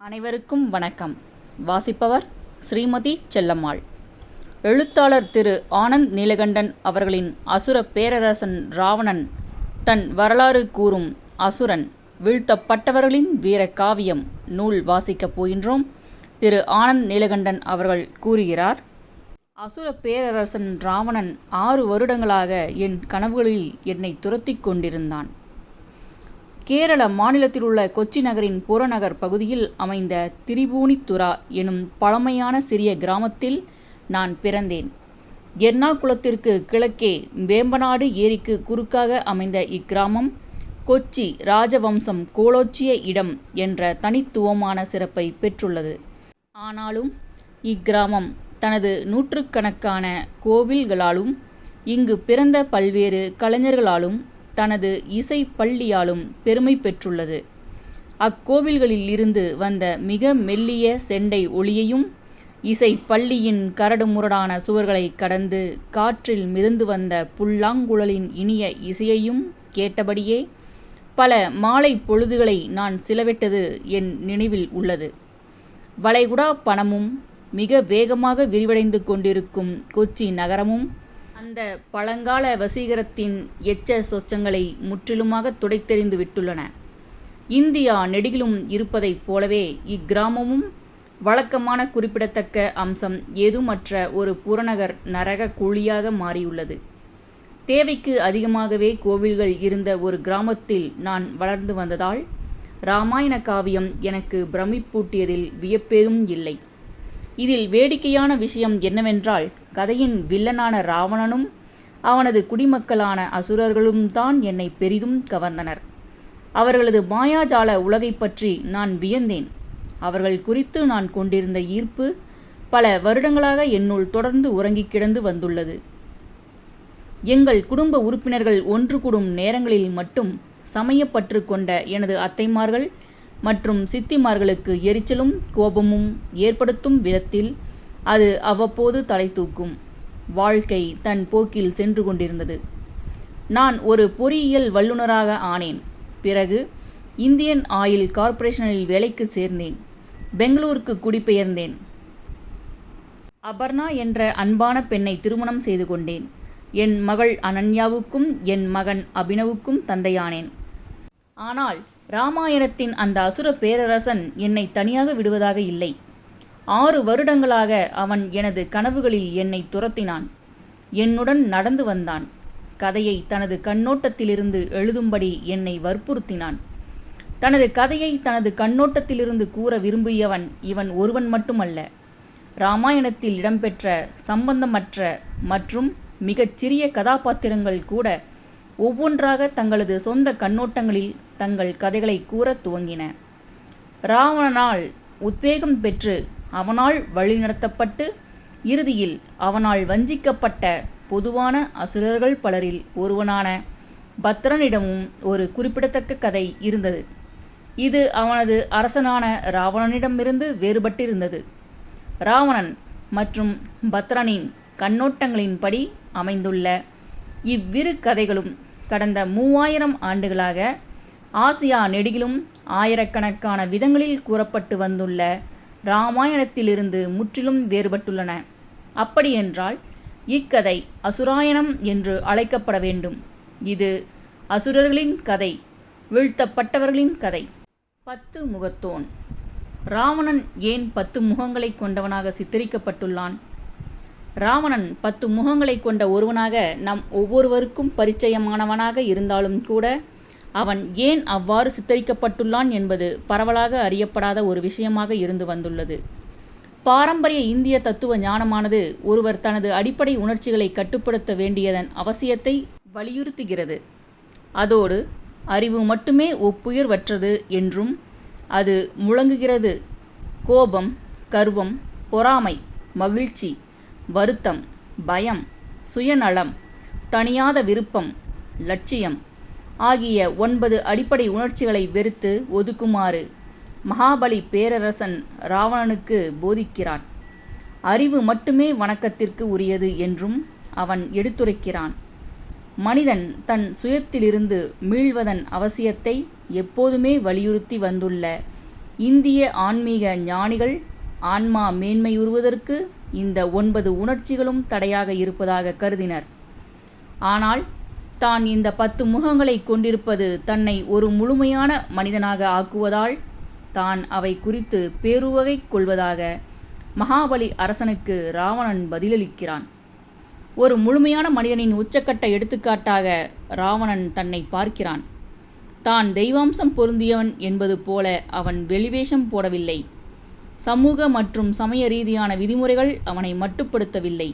அனைவருக்கும் வணக்கம். வாசிப்பவர் ஸ்ரீமதி செல்லம்மாள். எழுத்தாளர் திரு ஆனந்த் நீலகண்டன் அவர்களின் அசுர பேரரசன் ராவணன் தன் வரலாறு கூறும் அசுரன் வீழ்த்தப்பட்டவர்களின் வீர காவியம் நூல் வாசிக்கப் போகின்றோம். திரு ஆனந்த் நீலகண்டன் அவர்கள் கூறுகிறார்: அசுர பேரரசன் ராவணன் 6 வருடங்களாக என் கனவுகளில் என்னை துரத்திக் கொண்டிருந்தான். கேரள மாநிலத்திலுள்ள கொச்சி நகரின் புறநகர் பகுதியில் அமைந்த திரிபுனித்துரா எனும் பழமையான சிறிய கிராமத்தில் நான் பிறந்தேன். எர்ணாகுளத்திற்கு கிழக்கே வேம்பநாடு ஏரிக்கு குறுக்காக அமைந்த இக்கிராமம் கொச்சி ராஜவம்சம் கோலோச்சிய இடம் என்ற தனித்துவமான சிறப்பை பெற்றுள்ளது. ஆனாலும் இக்கிராமம் தனது நூற்றுக்கணக்கான கோவில்களாலும் இங்கு பிறந்த பல்வேறு கலைஞர்களாலும் தனது இசை பள்ளியாலும் பெருமை பெற்றுள்ளது. அக்கோவில்களில் இருந்து வந்த மிக மெல்லிய செண்டை ஒளியையும் இசை பள்ளியின் கரடுமுரடான சுவர்களை கடந்து காற்றில் மிதந்து வந்த புல்லாங்குழலின் இனிய இசையையும் கேட்டபடியே பல மாலை பொழுதுகளை நான் சிலவிட்டது என் நினைவில் உள்ளது. வளைகுடா பணமும் மிக வேகமாக விரிவடைந்து கொண்டிருக்கும் கொச்சி நகரமும் அந்த பழங்கால வசீகரத்தின் எச்ச சொச்சங்களை முற்றிலுமாக துடைத்தெறிந்து விட்டுள்ளன. இந்தியா நெடுகிலும் இருப்பதைப் போலவே இக்கிராமமும் வழக்கமான குறிப்பிடத்தக்க அம்சம் ஏதுமற்ற ஒரு புறநகர் நரக குழியாக மாறியுள்ளது. தேவைக்கு அதிகமாகவே கோவில்கள் இருந்த ஒரு கிராமத்தில் நான் வளர்ந்து வந்ததால் இராமாயண காவியம் எனக்கு பிரமிப்பூட்டியதில் வியப்பேதும் இல்லை. இதில் வேடிக்கையான விஷயம் என்னவென்றால், கதையின் வில்லனான ராவணனும் அவனது குடிமக்களான அசுரர்களும் தான் என்னை பெரிதும் கவர்ந்தனர். அவர்களது மாயாஜால உலகை பற்றி நான் வியந்தேன். அவர்கள் குறித்து நான் கொண்டிருந்த ஈர்ப்பு பல வருடங்களாக என்னுள் தொடர்ந்து உறங்கிக் கிடந்து வந்துள்ளது. எங்கள் குடும்ப உறுப்பினர்கள் ஒன்று கூடும் நேரங்களில் மட்டும் சமயப்பற்று கொண்ட எனது அத்தைமார்கள் மற்றும் சித்திமார்களுக்கு எரிச்சலும் கோபமும் ஏற்படுத்தும் விதத்தில் அது அவ்வப்போது தலை தூக்கும். வாழ்க்கை தன் போக்கில் சென்று கொண்டிருந்தது. நான் ஒரு பொறியியல் வல்லுநராக ஆனேன். பிறகு இந்தியன் ஆயில் கார்ப்பரேஷனில் வேலைக்கு சேர்ந்தேன். பெங்களூருக்கு குடிபெயர்ந்தேன். அபர்ணா என்ற அன்பான பெண்ணை திருமணம் செய்து கொண்டேன். என் மகள் அனன்யாவுக்கும் என் மகன் அபினவுக்கும் தந்தையானேன். ஆனால் இராமாயணத்தின் அந்த அசுர பேரரசன் என்னை தனியாக விடுவதாக இல்லை. 6 வருடங்களாக அவன் எனது கனவுகளில் என்னை துரத்தினான். என்னுடன் நடந்து வந்தான். கதையை தனது கண்ணோட்டத்திலிருந்து எழுதும்படி என்னை வற்புறுத்தினான். தனது கதையை தனது கண்ணோட்டத்திலிருந்து கூற விரும்பியவன் இவன் ஒருவன் மட்டுமல்ல. இராமாயணத்தில் இடம்பெற்ற சம்பந்தமற்ற மற்றும் மிகச்சிறிய கதாபாத்திரங்கள் கூட ஒவ்வொன்றாக தங்களது சொந்த கண்ணோட்டங்களில் தங்கள் கதைகளை கூற துவங்கின. ராவணனால் உத்வேகம் பெற்று அவனால் வழிநடத்தப்பட்டு இறுதியில் அவனால் வஞ்சிக்கப்பட்ட பொதுவான அசுரர்கள் பலரில் ஒருவனான பத்ரனிடமும் ஒரு குறிப்பிடத்தக்க கதை இருந்தது. இது அவனது அரசனான ராவணனிடமிருந்து வேறுபட்டிருந்தது. ராவணன் மற்றும் பத்ரனின் கண்ணோட்டங்களின்படி அமைந்துள்ள இவ்விரு கதைகளும் கடந்த 3000 ஆண்டுகளாக ஆசியா நெடுகிலும் ஆயிரக்கணக்கான விதங்களில் கூறப்பட்டு வந்துள்ள இராமாயணத்திலிருந்து முற்றிலும் வேறுபட்டுள்ளன. அப்படியென்றால் இக்கதை அசுராயணம் என்று அழைக்கப்பட வேண்டும். இது அசுரர்களின் கதை, வீழ்த்தப்பட்டவர்களின் கதை. 10 முகத்தோன். ராவணன் ஏன் 10 முகங்களை கொண்டவனாக சித்தரிக்கப்பட்டுள்ளான்? ராவணன் 10 முகங்களை கொண்ட ஒருவனாக நம் ஒவ்வொருவருக்கும் பரிச்சயமானவனாக இருந்தாலும் கூட அவன் ஏன் அவ்வாறு சித்தரிக்கப்பட்டுள்ளான் என்பது பரவலாக அறியப்படாத ஒரு விஷயமாக இருந்து வந்துள்ளது. பாரம்பரிய இந்திய தத்துவ ஞானமானது ஒருவர் தனது அடிப்படை உணர்ச்சிகளை கட்டுப்படுத்த வேண்டியதன் அவசியத்தை வலியுறுத்துகிறது. அதோடு அறிவு மட்டுமே ஒப்புயர்வற்றது என்றும் அது முழங்குகிறது. கோபம், கர்வம், பொறாமை, மகிழ்ச்சி, வருத்தம், பயம், சுயநலம், தணியாத விருப்பம், லட்சியம் ஆகிய 9 அடிப்படை உணர்ச்சிகளை வெறுத்து ஒதுக்குமாறு மகாபலி பேரரசன் ராவணனுக்கு போதிக்கிறான். அறிவு மட்டுமே வணக்கத்திற்கு உரியது என்றும் அவன் எடுத்துரைக்கிறான். மனிதன் தன் சுயத்திலிருந்து மீள்வதன் அவசியத்தை எப்போதுமே வலியுறுத்தி வந்துள்ள இந்திய ஆன்மீக ஞானிகள் ஆன்மா மேன்மையுறுவதற்கு இந்த 9 உணர்ச்சிகளும் தடையாக இருப்பதாக கருதினர். ஆனால் தான் இந்த 10 முகங்களை கொண்டிருப்பது தன்னை ஒரு முழுமையான மனிதனாக ஆக்குவதால் தான் அவை குறித்து பேருவகை கொள்வதாக மகாபலி அரசனுக்கு ராவணன் பதிலளிக்கிறான். ஒரு முழுமையான மனிதனின் உச்சக்கட்ட எடுத்துக்காட்டாக ராவணன் தன்னை பார்க்கிறான். தான் தெய்வாம்சம் பொருந்தியவன் என்பது போல அவன் வெளிவேஷம் போடவில்லை. சமூக மற்றும் சமய ரீதியான விதிமுறைகள் அவனை மட்டுப்படுத்தவில்லை.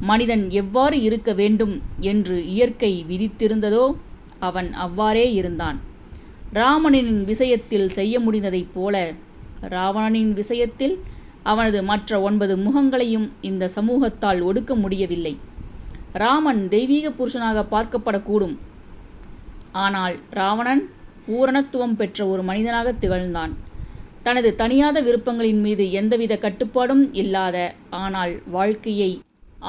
மனிதன் எவ்வாறு இருக்க வேண்டும் என்று இயற்கை விதித்திருந்ததோ அவன் அவ்வாறே இருந்தான். ராமனின் விஷயத்தில் செய்ய முடிந்ததைப் போல ராவணனின் விஷயத்தில் அவனது மற்ற 9 முகங்களையும் இந்த சமூகத்தால் ஒடுக்க முடியவில்லை. ராமன் தெய்வீக புருஷனாக பார்க்கப்படக்கூடும். ஆனால் ராவணன் பூரணத்துவம் பெற்ற ஒரு மனிதனாக திகழ்ந்தான். தனது தனியாத விருப்பங்களின் மீது எந்தவித கட்டுப்பாடும் இல்லாத, ஆனால் வாழ்க்கையை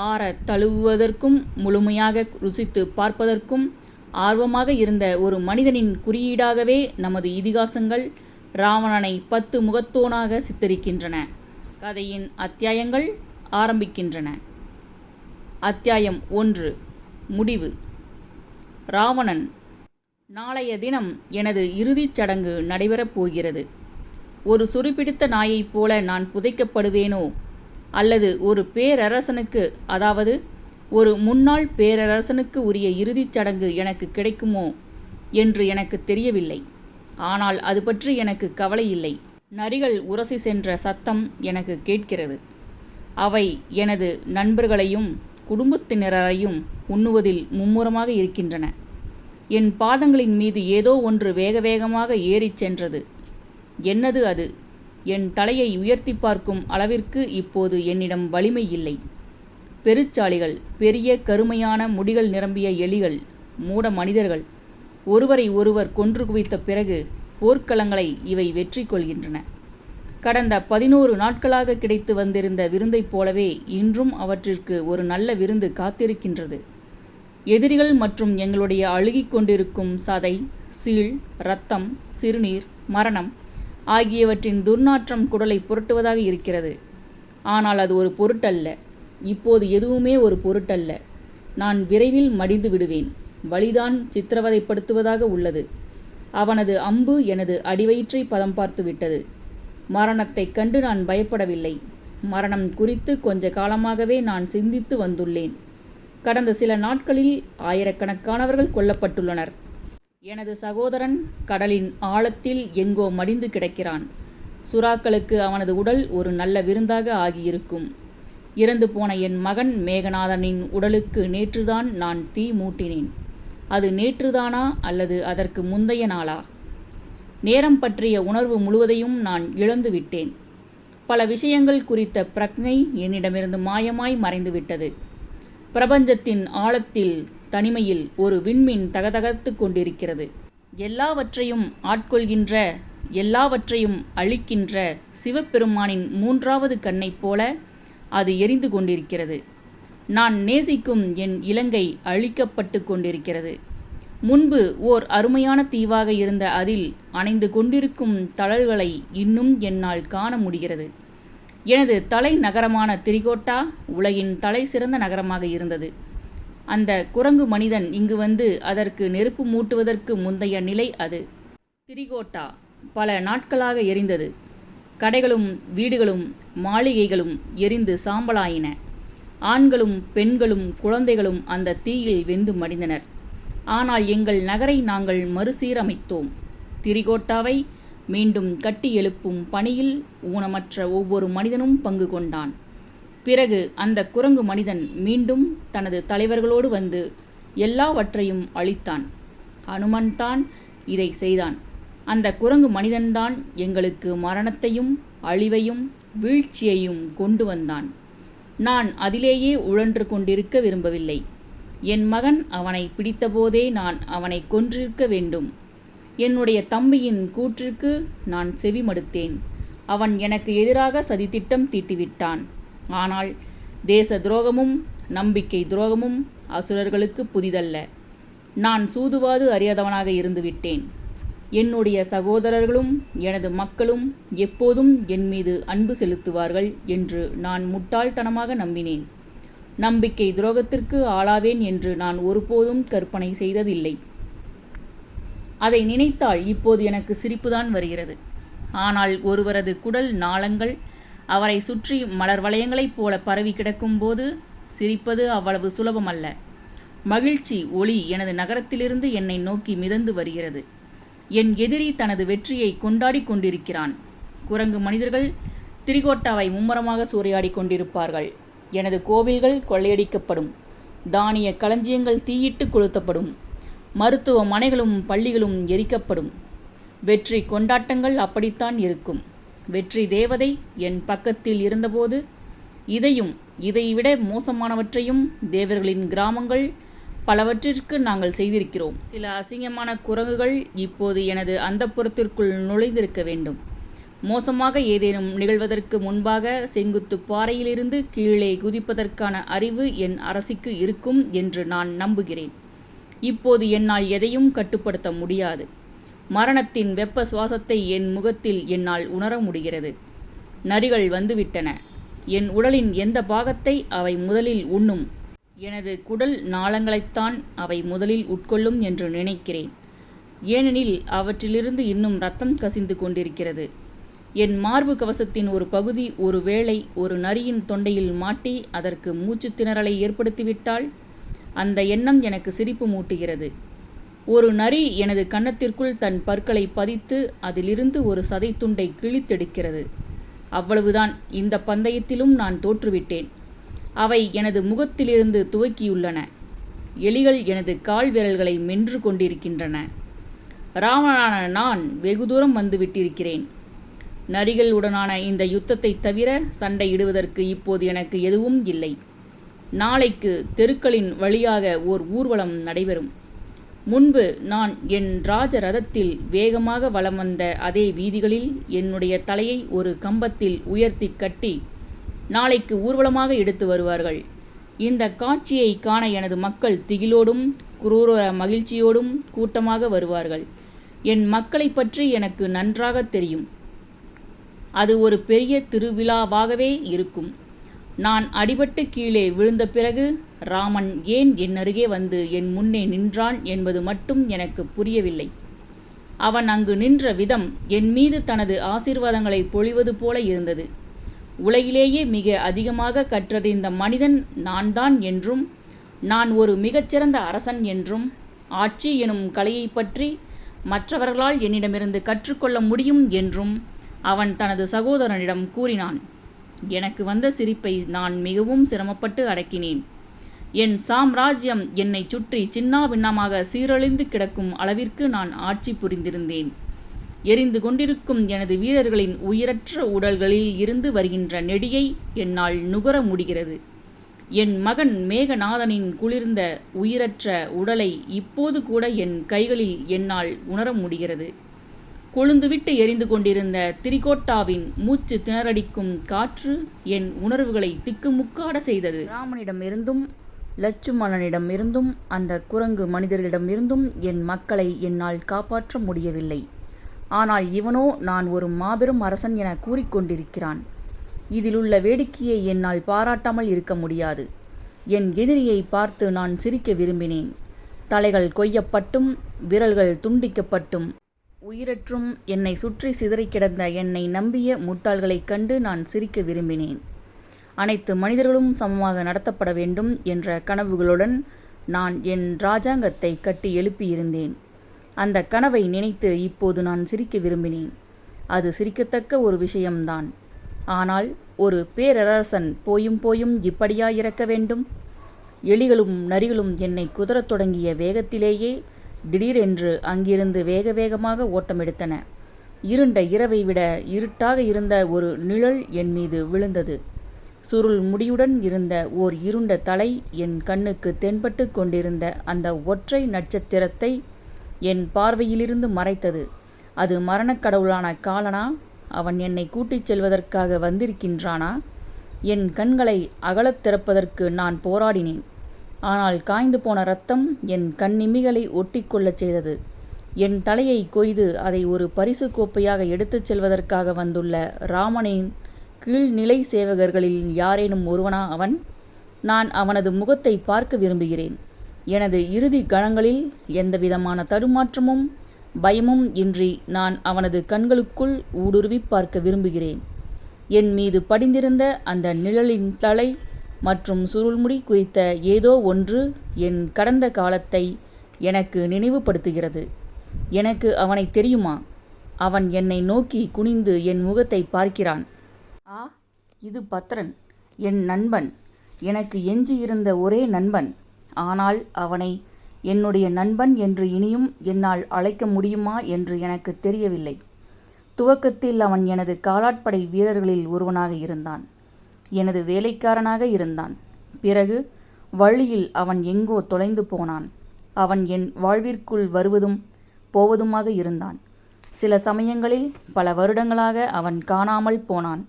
ஆற தழுவுவதற்கும் முழுமையாக ருசித்து பார்ப்பதற்கும் ஆர்வமாக இருந்த ஒரு மனிதனின் குறியீடாகவே நமது இதிகாசங்கள் ராவணனை 10 முகத்தோனாக சித்தரிக்கின்றன. கதையின் அத்தியாயங்கள் ஆரம்பிக்கின்றன. அத்தியாயம் 1. முடிவு. ராவணன். நாளைய தினம் எனது இறுதிச் சடங்கு நடைபெறப் போகிறது. ஒரு சுரிபிடித்த நாயைப் போல நான் புதைக்கப்படுவேனோ, அல்லது ஒரு பேரரசனுக்கு, அதாவது ஒரு முன்னாள் பேரரசனுக்கு உரிய இறுதிச் சடங்கு எனக்கு கிடைக்குமோ என்று எனக்கு தெரியவில்லை. ஆனால் அது பற்றி எனக்கு கவலை இல்லை. நரிகள் உரசி சென்ற சத்தம் எனக்கு கேட்கிறது. அவை எனது நண்பர்களையும் குடும்பத்தினரையும் உண்ணுவதில் மும்முரமாக இருக்கின்றன. என் பாதங்களின் மீது ஏதோ ஒன்று வேக வேகமாக ஏறிச் சென்றது. என்னது அது? என் தலையை உயர்த்தி பார்க்கும் அளவிற்கு இப்போது என்னிடம் வலிமை இல்லை. பெருச்சாளிகள், பெரிய கருமையான முடிகள் நிரம்பிய எலிகள், மூட மனிதர்கள் ஒருவரை ஒருவர் கொன்று குவித்த பிறகு போர்க்களங்களை இவை வெற்றி கொள்கின்றன. கடந்த 11 நாட்களாக கிடைத்து வந்திருந்த விருந்தைப் போலவே இன்றும் அவற்றிற்கு ஒரு நல்ல விருந்து காத்திருக்கின்றது. எதிரிகள் மற்றும் எங்களுடைய அழுகிக் கொண்டிருக்கும் சதை, சீழ், இரத்தம், சிறுநீர், மரணம் ஆகியவற்றின் துர்நாற்றம் குடலை புரட்டுவதாக இருக்கிறது. ஆனால் அது ஒரு பொருட்டல்ல. இப்போது எதுவுமே ஒரு பொருட்டல்ல. நான் விரைவில் மடிந்து விடுவேன். வலிதான் சித்திரவதைப்படுத்துவதாக உள்ளது. அவனது அம்பு எனது அடிவயிற்றை பதம் பார்த்து விட்டது. மரணத்தைக் கண்டு நான் பயப்படவில்லை. மரணம் குறித்து கொஞ்ச காலமாகவே நான் சிந்தித்து வந்துள்ளேன். கடந்த சில நாட்களில் ஆயிரக்கணக்கானவர்கள் கொல்லப்பட்டுள்ளனர். எனது சகோதரன் கடலின் ஆழத்தில் எங்கோ மடிந்து கிடக்கிறான். சுறாக்களுக்கு அவனது உடல் ஒரு நல்ல விருந்தாக ஆகியிருக்கும். இறந்து போன என் மகன் மேகநாதனின் உடலுக்கு நேற்றுதான் நான் தீ மூட்டினேன். அது நேற்றுதானா அல்லது அதற்கு முந்தைய நாளா? நேரம் பற்றிய உணர்வு முழுவதையும் நான் இழந்து விட்டேன். பல விஷயங்கள் குறித்த பிரக்ஞை என்னிடமிருந்து மாயமாய் மறைந்துவிட்டது. பிரபஞ்சத்தின் ஆழத்தில் தனிமையில் ஒரு விண்மீன் தகதகத்து கொண்டிருக்கிறது. எல்லாவற்றையும் ஆட்கொள்கின்ற, எல்லாவற்றையும் அழிக்கின்ற சிவபெருமானின் 3வது கண்ணைப் போல அது எரிந்து கொண்டிருக்கிறது. நான் நேசிக்கும் என் இலங்கை அழிக்கப்பட்டு கொண்டிருக்கிறது. முன்பு ஓர் அருமையான தீவாக இருந்த அதில் அணைந்து கொண்டிருக்கும் தழல்களை இன்னும் என்னால் காண முடிகிறது. எனது தலை நகரமான திரிகோட்டா உலகின் தலை சிறந்த நகரமாக இருந்தது. அந்த குரங்கு மனிதன் இங்கு வந்து அதற்கு நெருப்பு மூட்டுவதற்கு முந்தைய நிலை அது. திரிகோட்டா பல நாட்களாக எரிந்தது. கடைகளும் வீடுகளும் மாளிகைகளும் எரிந்து சாம்பலாயின. ஆண்களும் பெண்களும் குழந்தைகளும் அந்த தீயில் வெந்து மடிந்தனர். ஆனால் எங்கள் நகரை நாங்கள் மறுசீரமைத்தோம். திரிகோட்டாவை மீண்டும் கட்டி எழுப்பும் பணியில் ஊனமற்ற ஒவ்வொரு மனிதனும் பங்கு கொண்டான். பிறகு அந்த குரங்கு மனிதன் மீண்டும் தனது தலைவர்களோடு வந்து எல்லாவற்றையும் அழித்தான். அனுமன்தான் இதை செய்தான். அந்த குரங்கு மனிதன்தான் எங்களுக்கு மரணத்தையும் அழிவையும் வீழ்ச்சியையும் கொண்டு வந்தான். நான் அதிலேயே உழன்று கொண்டிருக்க விரும்பவில்லை. என் மகன் அவனை பிடித்தபோதே நான் அவனை கொன்றிருக்க வேண்டும். என்னுடைய தம்பியின் கூற்றிற்கு நான் செவி மடுத்தேன். அவன் எனக்கு எதிராக சதித்திட்டம் தீட்டிவிட்டான். ஆனால் தேச துரோகமும் நம்பிக்கை துரோகமும் அசுரர்களுக்கு புதிதல்ல. நான் சூதுவாது அறியாதவனாக இருந்து விட்டேன். என்னுடைய சகோதரர்களும் எனது மக்களும் எப்போதும் என் மீது அன்பு செலுத்துவார்கள் என்று நான் முட்டாள்தனமாக நம்பினேன். நம்பிக்கை துரோகத்திற்கு ஆளாவேன் என்று நான் ஒருபோதும் கற்பனை செய்ததில்லை. அதை நினைத்தால் இப்போது எனக்கு சிரிப்புதான் வருகிறது. ஆனால் ஒருவரது குடல் நாளங்கள் அவரை சுற்றி மலர் வளையங்களைப் போல பரவி கிடக்கும்போது சிரிப்பது அவ்வளவு சுலபமல்ல. மகிழ்ச்சி ஒளி எனது நகரத்திலிருந்து என்னை நோக்கி மிதந்து வருகிறது. என் எதிரி தனது வெற்றியை கொண்டாடி கொண்டிருக்கிறான். குரங்கு மனிதர்கள் திரிகோட்டாவை மும்முரமாக சூறையாடி கொண்டிருப்பார்கள். எனது கோவில்கள் கொள்ளையடிக்கப்படும். தானிய களஞ்சியங்கள் தீயிட்டு கொளுத்தப்படும். மருத்துவமனைகளும் பள்ளிகளும் எரிக்கப்படும். வெற்றி கொண்டாட்டங்கள் அப்படித்தான் இருக்கும். வெற்றி தேவதை என் பக்கத்தில் இருந்தபோது இதைவிட மோசமானவற்றையும் தேவர்களின் கிராமங்கள் பலவற்றிற்கு நாங்கள் செய்திருக்கிறோம். சில அசிங்கமான குரங்குகள் இப்போது எனது அந்தப்புறத்திற்குள் நுழைந்திருக்க வேண்டும். மோசமாக ஏதேனும் நிகழ்வதற்கு முன்பாக செங்குத்து பாறையிலிருந்து கீழே குதிப்பதற்கான அறிவு என் அரசிக்கு இருக்கும் என்று நான் நம்புகிறேன். இப்போது என்னால் எதையும் கட்டுப்படுத்த முடியாது. மரணத்தின் வெப்ப சுவாசத்தை என் முகத்தில் என்னால் உணர முடிகிறது. நரிகள் வந்துவிட்டன. என் உடலின் எந்த பாகத்தை அவை முதலில் உண்ணும்? எனது குடல் நாளங்களைத்தான் அவை முதலில் உட்கொள்ளும் என்று நினைக்கிறேன். ஏனெனில் அவற்றிலிருந்து இன்னும் இரத்தம் கசிந்து கொண்டிருக்கிறது. என் மார்பு கவசத்தின் ஒரு பகுதி ஒருவேளை ஒரு நரியின் தொண்டையில் மாட்டி அதற்கு மூச்சு திணறலை ஏற்படுத்திவிட்டால் அந்த எண்ணம் எனக்கு சிரிப்பு மூட்டுகிறது. ஒரு நரி எனது கன்னத்திற்குள் தன் பற்களை பதித்து அதிலிருந்து ஒரு சதை துண்டை கிழித்தெடுக்கிறது. அவ்வளவுதான். இந்த பந்தயத்திலும் நான் தோற்றுவிட்டேன். அவை எனது முகத்திலிருந்து துவக்கியுள்ளன. எலிகள் எனது கால் விரல்களை மென்று கொண்டிருக்கின்றன. ராவணனான நான் வெகு தூரம் வந்துவிட்டிருக்கிறேன். நரிகளுடனான இந்த யுத்தத்தை தவிர சண்டையிடுவதற்கு இப்போது எனக்கு எதுவும் இல்லை. நாளைக்கு தெருக்களின் வழியாக ஓர் ஊர்வலம் நடைபெறும். முன்பு நான் என் ராஜ ரதத்தில் வேகமாக வலம் வந்த அதே வீதிகளில் என்னுடைய தலையை ஒரு கம்பத்தில் உயர்த்தி கட்டி நாளைக்கு ஊர்வலமாக எடுத்து வருவார்கள். இந்த காட்சியை காண எனது மக்கள் திகிலோடும் குரூர மகிழ்ச்சியோடும் கூட்டமாக வருவார்கள். என் மக்களை பற்றி எனக்கு நன்றாக தெரியும். அது ஒரு பெரிய திருவிழாவாகவே இருக்கும். நான் அடிபட்டு கீழே விழுந்த பிறகு ராமன் ஏன் என் அருகே வந்து என் முன்னே நின்றான் என்பது மட்டும் எனக்கு புரியவில்லை. அவன் அங்கு நின்ற விதம் என் மீது தனது ஆசீர்வாதங்களை பொழிவது போல இருந்தது. உலகிலேயே மிக அதிகமாக கற்றறிந்த மனிதன் நான்தான் என்றும், நான் ஒரு மிகச்சிறந்த அரசன் என்றும், ஆட்சி எனும் கலையை பற்றி மற்றவர்களால் என்னிடமிருந்து கற்றுக்கொள்ள முடியும் என்றும் அவன் தனது சகோதரனிடம் கூறினான். எனக்கு வந்த சிரிப்பை நான் மிகவும் சிரமப்பட்டு அடக்கினேன். என் சாம்ராஜ்யம் என்னை சுற்றி சின்னாபின்னமாக சீரழிந்து கிடக்கும் அளவிற்கு நான் ஆட்சி புரிந்திருந்தேன். எரிந்து கொண்டிருக்கும் எனது வீரர்களின் உயிரற்ற உடல்களில் இருந்து வருகின்ற நெடியை என்னால் நுகர முடிகிறது. என் மகன் மேகநாதனின் குளிர்ந்த உயிரற்ற உடலை இப்போது கூட என் கைகளில் என்னால் உணர முடிகிறது. கொழுந்துவிட்டு எரிந்து கொண்டிருந்த திரிகோட்டாவின் மூச்சு திணறடிக்கும் காற்று என் உணர்வுகளை திக்குமுக்காட செய்தது. ராமனிடமிருந்தும் லட்சுமணனிடமிருந்தும் அந்த குரங்கு மனிதர்களிடமிருந்தும் என் மக்களை என்னால் காப்பாற்ற முடியவில்லை. ஆனால் இவனோ நான் ஒரு மாபெரும் அரசன் என கூறிக்கொண்டிருக்கிறான். இதிலுள்ள வேடிக்கையை என்னால் பாராட்டாமல் இருக்க முடியாது. என் எதிரியை பார்த்து நான் சிரிக்க விரும்பினேன். தலைகள் கொய்யப்பட்டும் விரல்கள் துண்டிக்கப்பட்டும் உயிரற்றும் என்னை சுற்றி சிதறி கிடந்த என்னை நம்பிய முட்டாள்களைக் கண்டு நான் சிரிக்க விரும்பினேன். அனைத்து மனிதர்களும் சமமாக நடத்தப்பட வேண்டும் என்ற கனவுகளுடன் நான் என் இராஜாங்கத்தை கட்டி எழுப்பியிருந்தேன். அந்த கனவை நினைத்து இப்போது நான் சிரிக்க விரும்பினேன். அது சிரிக்கத்தக்க ஒரு விஷயம்தான். ஆனால் ஒரு பேரரசன் போயும் இப்படியா இறக்க வேண்டும்? எலிகளும் நரிகளும் என்னை குதறத் தொடங்கிய வேகத்திலேயே திடீரென்று அங்கிருந்து வேக வேகமாக ஓட்டமெடுத்தன. இருண்ட இரவை விட இருட்டாக இருந்த ஒரு நிழல் என் மீது விழுந்தது. சுருள் முடியுடன் இருந்த ஓர் இருண்ட தலை என் கண்ணுக்கு தென்பட்டு கொண்டிருந்த அந்த ஒற்றை நட்சத்திரத்தை என் பார்வையிலிருந்து மறைத்தது. அது மரணக் கடவுளான காலனா? அவன் என்னை கூட்டிச் செல்வதற்காக வந்திருக்கின்றானா? என் கண்களை அகலத் திறப்பதற்கு நான் போராடினேன். ஆனால் காய்ந்து போன இரத்தம் என் கண்ணிமிகளை ஒட்டி கொள்ளச் செய்தது. என் தலையை கொய்து அதை ஒரு பரிசு கோப்பையாக எடுத்துச் செல்வதற்காக வந்துள்ள ராமனின் கீழ்நிலை சேவகர்களில் யாரேனும் ஒருவனா அவன்? நான் அவனது முகத்தை பார்க்க விரும்புகிறேன். எனது இறுதி கணங்களில் எந்தவிதமான தடுமாற்றமும் பயமும் இன்றி நான் அவனது கண்களுக்குள் ஊடுருவி பார்க்க விரும்புகிறேன். என் மீது படிந்திருந்த அந்த நிழலின் தலை மற்றும் சுருள்முடி குறித்த ஏதோ ஒன்று என் கடந்த காலத்தை எனக்கு நினைவுபடுத்துகிறது. எனக்கு அவனை தெரியுமா? அவன் என்னை நோக்கி குனிந்து என் முகத்தை பார்க்கிறான். ஆ, இது பத்ரன், என் நண்பன், எனக்கு எஞ்சியிருந்த ஒரே நண்பன். ஆனால் அவனை என்னுடைய நண்பன் என்று இனியும் என்னால் அழைக்க முடியுமா என்று எனக்கு தெரியவில்லை. துவக்கத்தில் அவன் எனது காலாட்படை வீரர்களில் ஒருவனாக இருந்தான். எனது வேலைக்காரனாக இருந்தான். பிறகு வழியில் அவன் எங்கோ தொலைந்து போனான். அவன் என் வாழ்விற்குள் வருவதும் போவதுமாக இருந்தான். சில சமயங்களில் பல வருடங்களாக அவன் காணாமல் போனான்.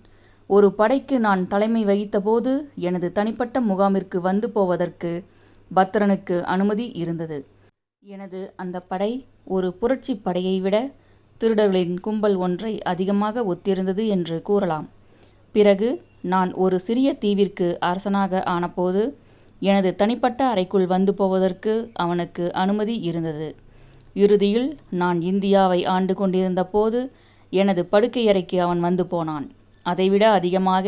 ஒரு படைக்கு நான் தலைமை வகித்தபோது எனது தனிப்பட்ட முகாமிற்கு வந்து போவதற்கு பத்ரனுக்கு அனுமதி இருந்தது. எனது அந்த படை ஒரு புரட்சி படையை விட திருடர்களின் கும்பல் ஒன்றை அதிகமாக ஒத்திருந்தது என்று கூறலாம். பிறகு நான் ஒரு சிறிய தீவிற்கு அரசனாக ஆனபோது எனது தனிப்பட்ட அறைக்குள் வந்து போவதற்கு அவனுக்கு அனுமதி இருந்தது. இறுதியில் நான் இந்தியாவை ஆண்டு கொண்டிருந்த போது எனது படுக்கையறைக்கு அவன் வந்து போனான். அதைவிட அதிகமாக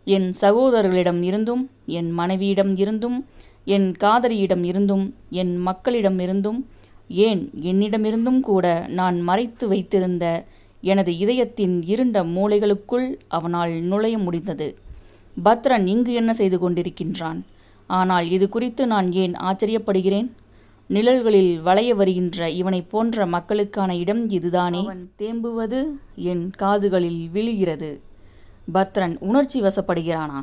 என் சகோதரர்களிடம் இருந்தும், என் மனைவியிடம் இருந்தும், என் காதலியிடம் இருந்தும், என் மக்களிடம் இருந்தும், ஏன் என்னிடமிருந்தும் கூட நான் மறைத்து வைத்திருந்த எனது இதயத்தின் இருண்ட மூலைகளுக்குள் அவனால் நுழைய முடிந்தது. பத்ரன் இங்கு என்ன செய்து கொண்டிருக்கின்றான்? ஆனால் இது குறித்து நான் ஏன் ஆச்சரியப்படுகிறேன்? நிழல்களில் வளைய வருகின்ற இவனை போன்ற மக்களுக்கான இடம் இதுதானே. அவன் தேம்புவது என் காதுகளில் விழுகிறது. பத்ரன் உணர்ச்சி வசப்படுகிறானா?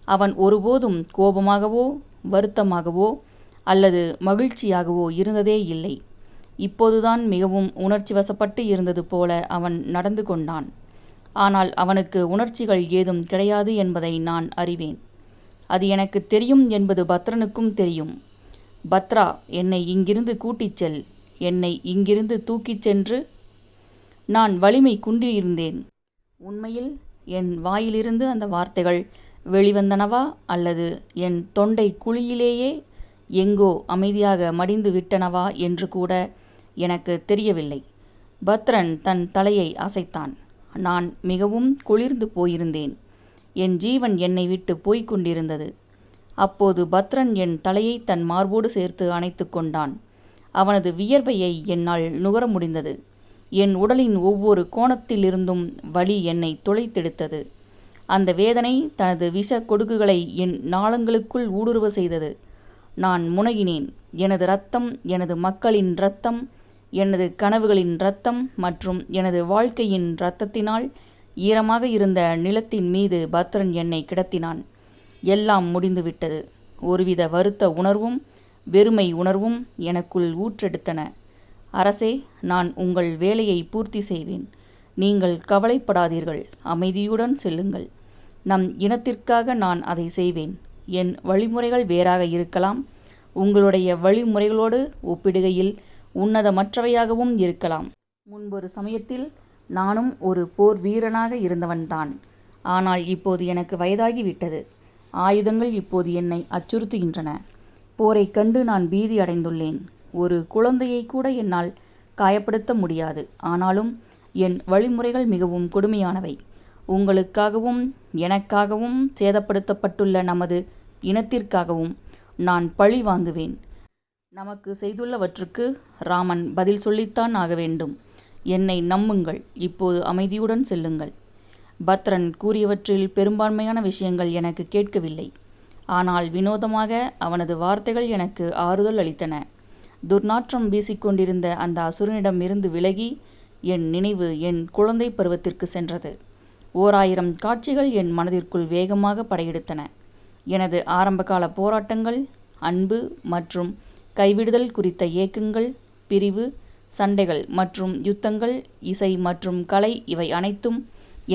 அவன் ஒருபோதும் கோபமாகவோ வருத்தமாகவோ அல்லது மகிழ்ச்சியாகவோ இருந்ததே இல்லை. இப்போதுதான் மிகவும் உணர்ச்சி வசப்பட்டு இருந்தது போல அவன் நடந்து கொண்டான். ஆனால் அவனுக்கு உணர்ச்சிகள் ஏதும் கிடையாது என்பதை நான் அறிவேன். அது எனக்கு தெரியும் என்பது பத்ரனுக்கும் தெரியும். பத்ரா, என்னை இங்கிருந்து கூட்டிச் செல், என்னை இங்கிருந்து தூக்கிச் சென்று. நான் வலிமை குன்றியிருந்தேன். உண்மையில் என் வாயிலிருந்து அந்த வார்த்தைகள் வெளிவந்தனவா அல்லது என் தொண்டை குழியிலேயே எங்கோ அமைதியாக மடிந்து விட்டனவா என்று கூட எனக்கு தெரியவில்லை. பத்ரன் தன் தலையை அசைத்தான். நான் மிகவும் குளிர்ந்து போயிருந்தேன். என் ஜீவன் என்னை விட்டு போய்க் கொண்டிருந்தது. அப்போது பத்ரன் என் தலையை தன் மார்போடு சேர்த்து அணைத்து கொண்டான். அவனது வியர்வையை என்னால் நுகர முடிந்தது. என் உடலின் ஒவ்வொரு கோணத்திலிருந்தும் வலி என்னை துளைத்தெடுத்தது. அந்த வேதனை தனது விஷ கொடுக்குகளை என் நாளங்களுக்குள் ஊடுருவ செய்தது. நான் முனகினேன். எனது இரத்தம், எனது மக்களின் இரத்தம், எனது கனவுகளின் இரத்தம் மற்றும் எனது வாழ்க்கையின் இரத்தத்தினால் ஈரமாக இருந்த நிலத்தின் மீது பத்ரன் என்னை கிடத்தினான். எல்லாம் முடிந்துவிட்டது. ஒருவித வருத்த உணர்வும் வெறுமை உணர்வும் எனக்குள் ஊற்றெடுத்தன. அரசே, நான் உங்கள் வேலையை பூர்த்தி செய்வேன். நீங்கள் கவலைப்படாதீர்கள். அமைதியுடன் செல்லுங்கள். நம் இனத்திற்காக நான் அதை செய்வேன். என் வழிமுறைகள் வேறாக இருக்கலாம். உங்களுடைய வழிமுறைகளோடு ஒப்பிடுகையில் உன்னதமற்றவையாகவும் இருக்கலாம். முன்பொரு சமயத்தில் நானும் ஒரு போர் வீரனாக இருந்தவன்தான். ஆனால் இப்போது எனக்கு வயதாகிவிட்டது. ஆயுதங்கள் இப்போது என்னை அச்சுறுத்துகின்றன. போரைக் கண்டு நான் பீதி அடைந்துள்ளேன். ஒரு குழந்தையை கூட என்னால் காயப்படுத்த முடியாது. ஆனாலும் என் வழிமுறைகள் மிகவும் கொடுமையானவை. உங்களுக்காகவும் எனக்காகவும் சேதப்படுத்தப்பட்டுள்ள நமது இனத்திற்காகவும் நான் பழி வாங்குவேன். நமக்கு செய்துள்ளவற்றுக்கு ராமன் பதில் சொல்லித்தான் ஆக வேண்டும். என்னை நம்புங்கள். இப்போது அமைதியுடன் செல்லுங்கள். பத்ரன் கூறியவற்றில் பெரும்பான்மையான விஷயங்கள் எனக்கு கேட்கவில்லை. ஆனால் வினோதமாக அவனது வார்த்தைகள் எனக்கு ஆறுதல் அளித்தன. துர்நாற்றம் வீசிக்கொண்டிருந்த அந்த அசுரனிடமிருந்து விலகி என் நினைவு என் குழந்தை பருவத்திற்கு சென்றது. 1000 காட்சிகள் என் மனதிற்குள் வேகமாக படையெடுத்தன. எனது ஆரம்பகால போராட்டங்கள், அன்பு மற்றும் கைவிடுதல் குறித்த ஏக்கங்கள், பிரிவு, சண்டைகள் மற்றும் யுத்தங்கள், இசை மற்றும் கலை, இவை அனைத்தும்